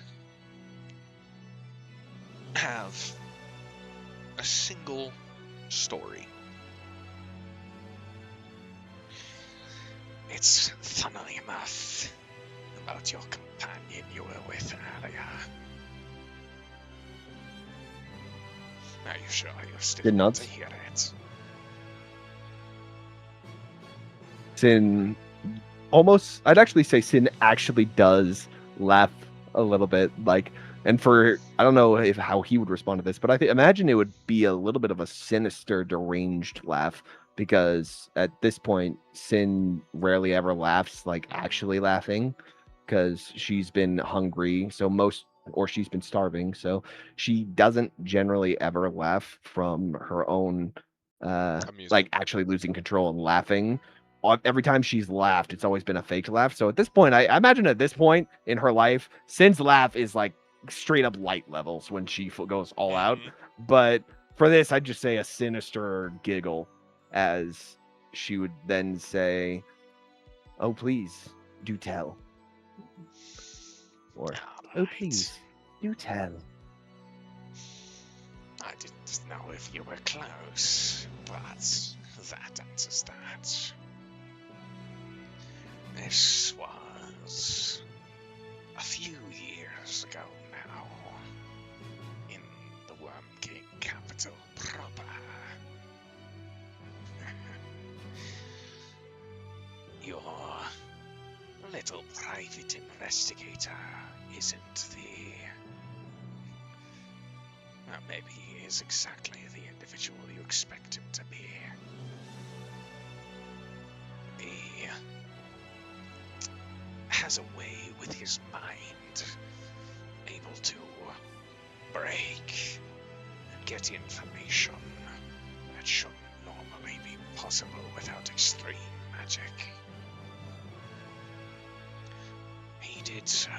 have a single story. It's funnily enough about your companion you were with earlier. Are you sure you still Did want to nuts. hear it? Sin almost, I'd actually say Sin actually does laugh a little bit, like, and for, I don't know if how he would respond to this, but imagine it would be a little bit of a sinister, deranged laugh, because at this point, Sin rarely ever laughs, like actually laughing, because she's been hungry, or she's been starving, so she doesn't generally ever laugh from her own, like Amusement. actually losing control and laughing. Every time she's laughed, it's always been a fake laugh. So at this point, I imagine at this point in her life, Sin's laugh is like straight up light levels when she goes all out. Mhm. But for this, I'd just say a sinister giggle, as she would then say, "Oh, please, do tell." Or, "Oh, Alright. please, do tell." I didn't know if you were close, but that answers that. This was a few years ago now, in the Worm King capital proper. Your little private investigator isn't the... Well, maybe he is exactly the individual you expect him to be. He has a way with his mind, able to break and get information that shouldn't normally be possible without extreme magic. He did so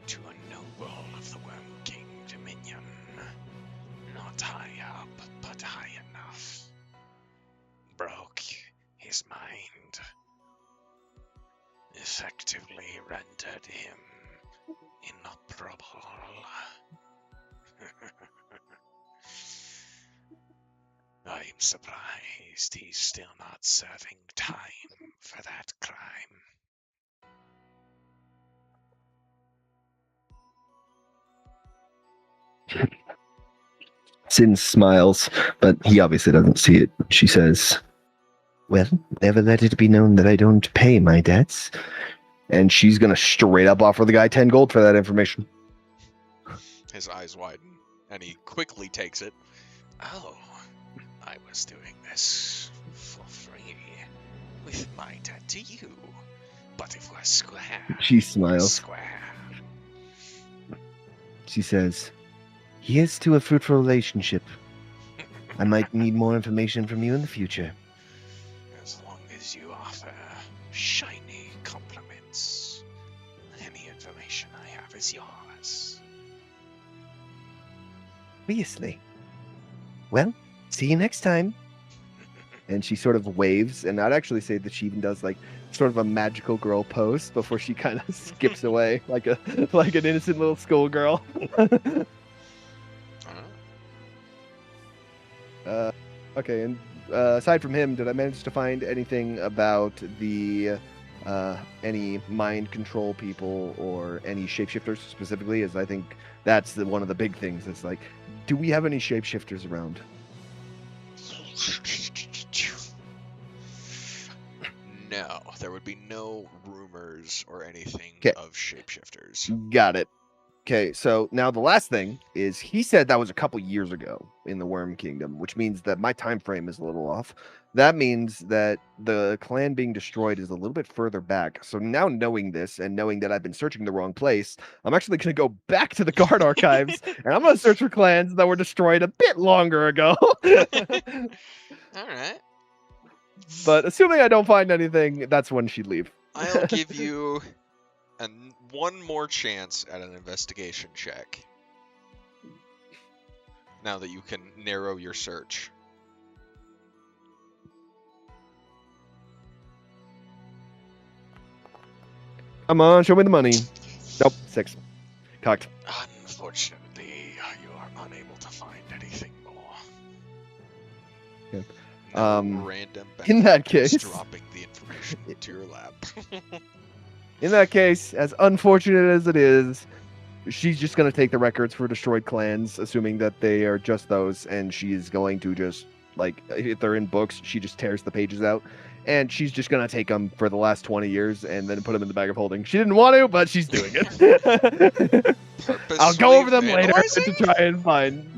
to a noble of the Worm King Dominion, not high up, but high enough. Broke his mind, effectively rendered him inoperable. surprised he's still not serving time for that crime. Sin smiles, but he obviously doesn't see it. She says, "Well, never let it be known that I don't pay my debts." And she's gonna straight up offer the guy 10 gold for that information. His eyes widen, and he quickly takes it. Oh, I was doing this for free with my debt to you. But if we're square, She we're smiles. square. She says, "Here's to a fruitful relationship. I might need more information from you in the future." As long as you offer shiny compliments, any information I have is yours. Obviously. Well, see you next time. And she sort of waves, and I'd actually say that she even does like sort of a magical girl pose before she kind of skips away like an innocent little schoolgirl. Okay, and aside from him, did I manage to find anything about the any mind control people or any shapeshifters specifically? As I think that's one of the big things. It's like, do we have any shapeshifters around? No, there would be no rumors or anything 'Kay. of shapeshifters. Got it. Okay, so now the last thing is he said that was a couple years ago in the Worm Kingdom, which means that my time frame is a little off. That means that the clan being destroyed is a little bit further back. So now knowing this and knowing that I've been searching the wrong place, I'm actually going to go back to the guard archives and I'm going to search for clans that were destroyed a bit longer ago. All right. But assuming I don't find anything, that's when she'd leave. I'll give you one more chance at an investigation check. Now that you can narrow your search. Come on, show me the money. Nope, 6. Cocked. Unfortunately, you are unable to find anything more. Okay. No random in that benefactors case- dropping the information into your lap. In that case, as unfortunate as it is, she's just going to take the records for destroyed clans, assuming that they are just those, and she's going to just, like, if they're in books, she just tears the pages out, and she's just going to take them for the last 20 years and then put them in the bag of holding. She didn't want to, but she's doing it. I'll go over them later to try and find...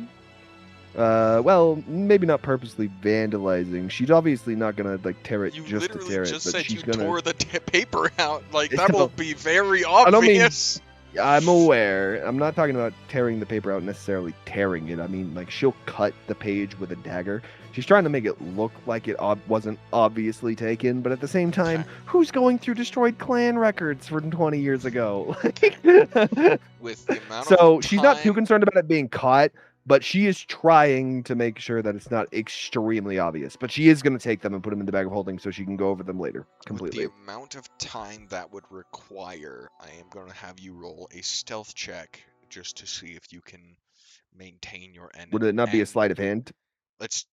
well, maybe not purposely vandalizing. She's obviously not gonna like tear it You just to literally tear it, just but said she's you gonna. tore the paper out. Like, Yeah, that will but- be very don't mean- obvious. I'm aware. I'm not talking about tearing the paper out, necessarily tearing it. I mean, like she'll cut the page with a dagger. She's trying to make it look like it wasn't obviously taken, but at the same time, Okay. who's going through destroyed clan records from 20 years ago? With the amount So of she's not too time- concerned about it being caught, but she is trying to make sure that it's not extremely obvious. But she is going to take them and put them in the bag of holding so she can go over them later completely. With the amount of time that would require, I am going to have you roll a stealth check just to see if you can maintain your end. Would it not be a sleight of hand? It's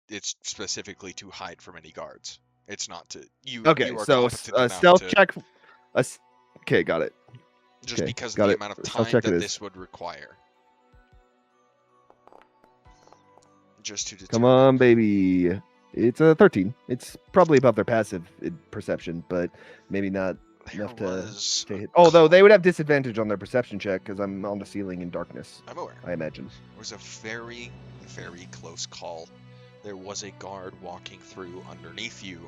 specifically to hide from any guards. It's not to you. Okay, you are so competent a enough stealth to, check. Okay, got it. just okay, because of got the it. amount of Stealth time check it that is. this would require. Just to Come determine. on, baby. It's a 13. It's probably above their passive perception, but maybe not There enough to was stay a hit. Although call- they would have disadvantage on their perception check because I'm on the ceiling in darkness, I'm aware. I imagine. It was a very, very close call. There was a guard walking through underneath you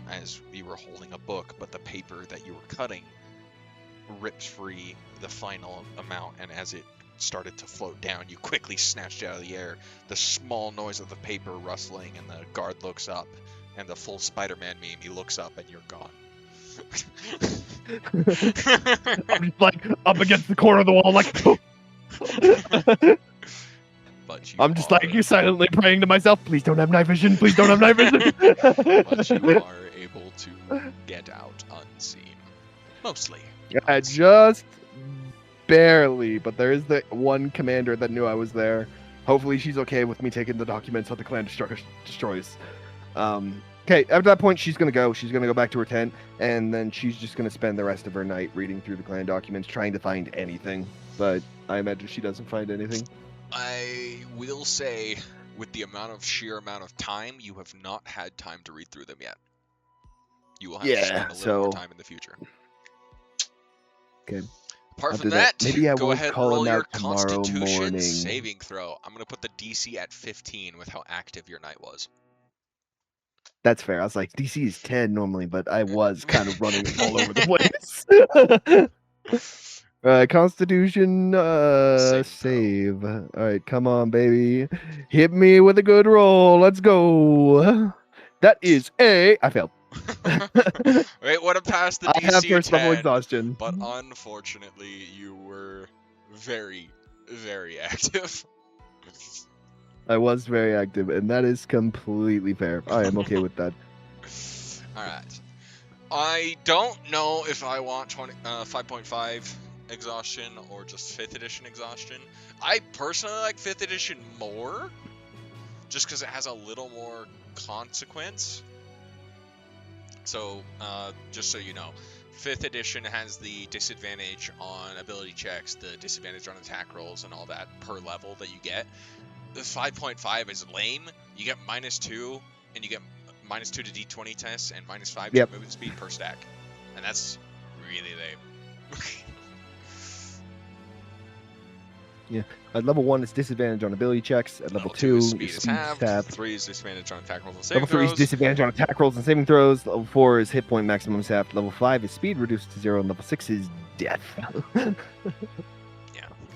as you were holding a book, but the paper that you were cutting ripped free the final amount, and as it started to float down, you quickly snatched it out of the air. The small noise of the paper rustling, and the guard looks up, and the full Spider-Man meme, he looks up, and you're gone. I'm just like up against the corner of the wall, like. But you I'm just are, like you silently praying to myself. Please don't have night vision. Please don't have night vision. but you are able to get out unseen. Mostly. Just barely, but there is the one commander that knew I was there. Hopefully she's okay with me taking the documents that the clan destroys. Okay, after that point, she's gonna go. She's gonna go back to her tent, and then she's just gonna spend the rest of her night reading through the clan documents, trying to find anything. But I imagine she doesn't find anything. I will say, with the sheer amount of time, you have not had time to read through them yet. You will have to spend a little more time in the future. Okay. Apart I'll from do that. that, Maybe I go won't ahead and call roll him your out tomorrow Constitution morning. saving throw. I'm gonna put the DC at 15 with how active your night was. That's fair. I was like, DC is 10 normally, but I was kind of running all over the place. Constitution save. All right, come on, baby. Hit me with a good roll. Let's go. That is I failed. It would have passed the I have DC first level 10, exhaustion. but unfortunately, you were very, very active. I was very active, and that is completely fair. I am okay with that. Alright. I don't know if I want 5.5 exhaustion or just 5th edition exhaustion. I personally like 5th edition more, just because it has a little more consequence. So, just so you know, 5th edition has the disadvantage on ability checks, the disadvantage on attack rolls, and all that per level that you get. The 5.5 is lame. You get -2, and you get -2 to D20 tests, and -5 to your movement speed per stack. And that's really lame. Yeah. At level 1, it's disadvantage on ability checks. At level 2, speed is is speed halved. 3 is disadvantage on attack rolls and saving Level 3 throws. is disadvantage on attack rolls and saving throws. Level 4 is hit point maximum halved. Level 5 is speed reduced to 0. And level 6 is death. Yeah.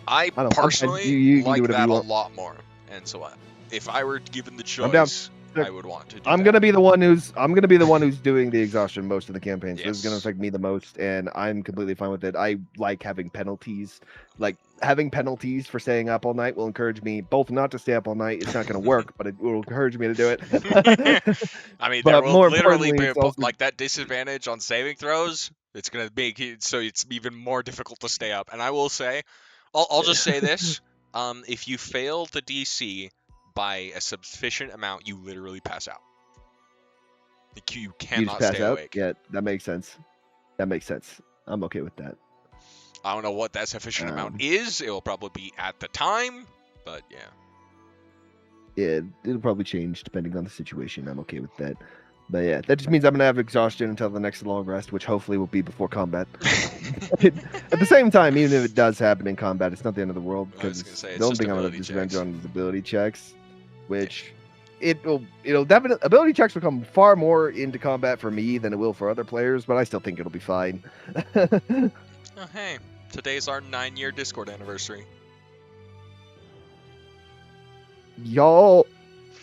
I don't know. personally You can do like whatever that you a want. lot more. And so if I were given the I'm down. choice, I would want to do I'm that. gonna be the one who's doing the exhaustion most of the campaign, so this is gonna Yes. affect me the most, and I'm completely fine with it. I like having penalties. Like having penalties for staying up all night will encourage me both not to stay up all night. It's not gonna work, but it will encourage me to do it. I mean, But there will more literally importantly, be it's also like that disadvantage on saving throws. It's gonna make it so it's even more difficult to stay up. And I will say, I'll just say this: if you fail the DC by a sufficient amount, you literally pass out. Like, you you just cannot pass stay out. awake. Yeah, that makes sense. That makes sense. I'm okay with that. I don't know what that sufficient amount is. It will probably be at the time, but yeah. Yeah, it'll probably change depending on the situation. I'm okay with that. But yeah, that just means I'm gonna have exhaustion until the next long rest, which hopefully will be before combat. At the same time, even if it does happen in combat, it's not the end of the world because the only thing I'm gonna disadvantage on is ability checks, which it'll definitely ability checks will come far more into combat for me than it will for other players, but I still think it'll be fine. Oh, hey, today's our 9-year Discord anniversary. Y'all,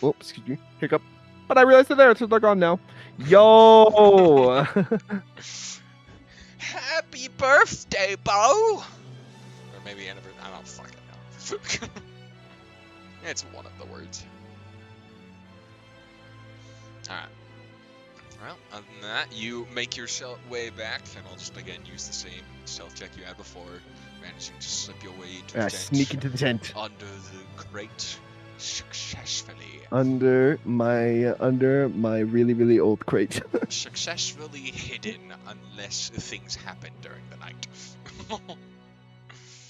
oops, excuse me, hiccup. But I realized they're there, so they're gone now. Yo! Happy birthday, Beau! Or maybe anniversary. I don't fucking know. It's one of the words. Alright. Well, other than that, you make your way back, and I'll just again use the same stealth check you had before, managing to slip your way into the tent. Sneak into the tent. Under the crate, successfully. Under my really old crate. Successfully hidden unless things happen during the night.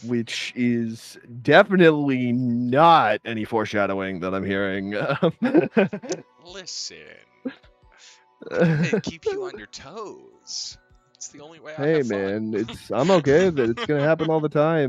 Which is definitely not any foreshadowing that I'm hearing. Listen, I keep you on your toes. It's the only way I Hey have fun. man, I'm okay that it's gonna happen all the time.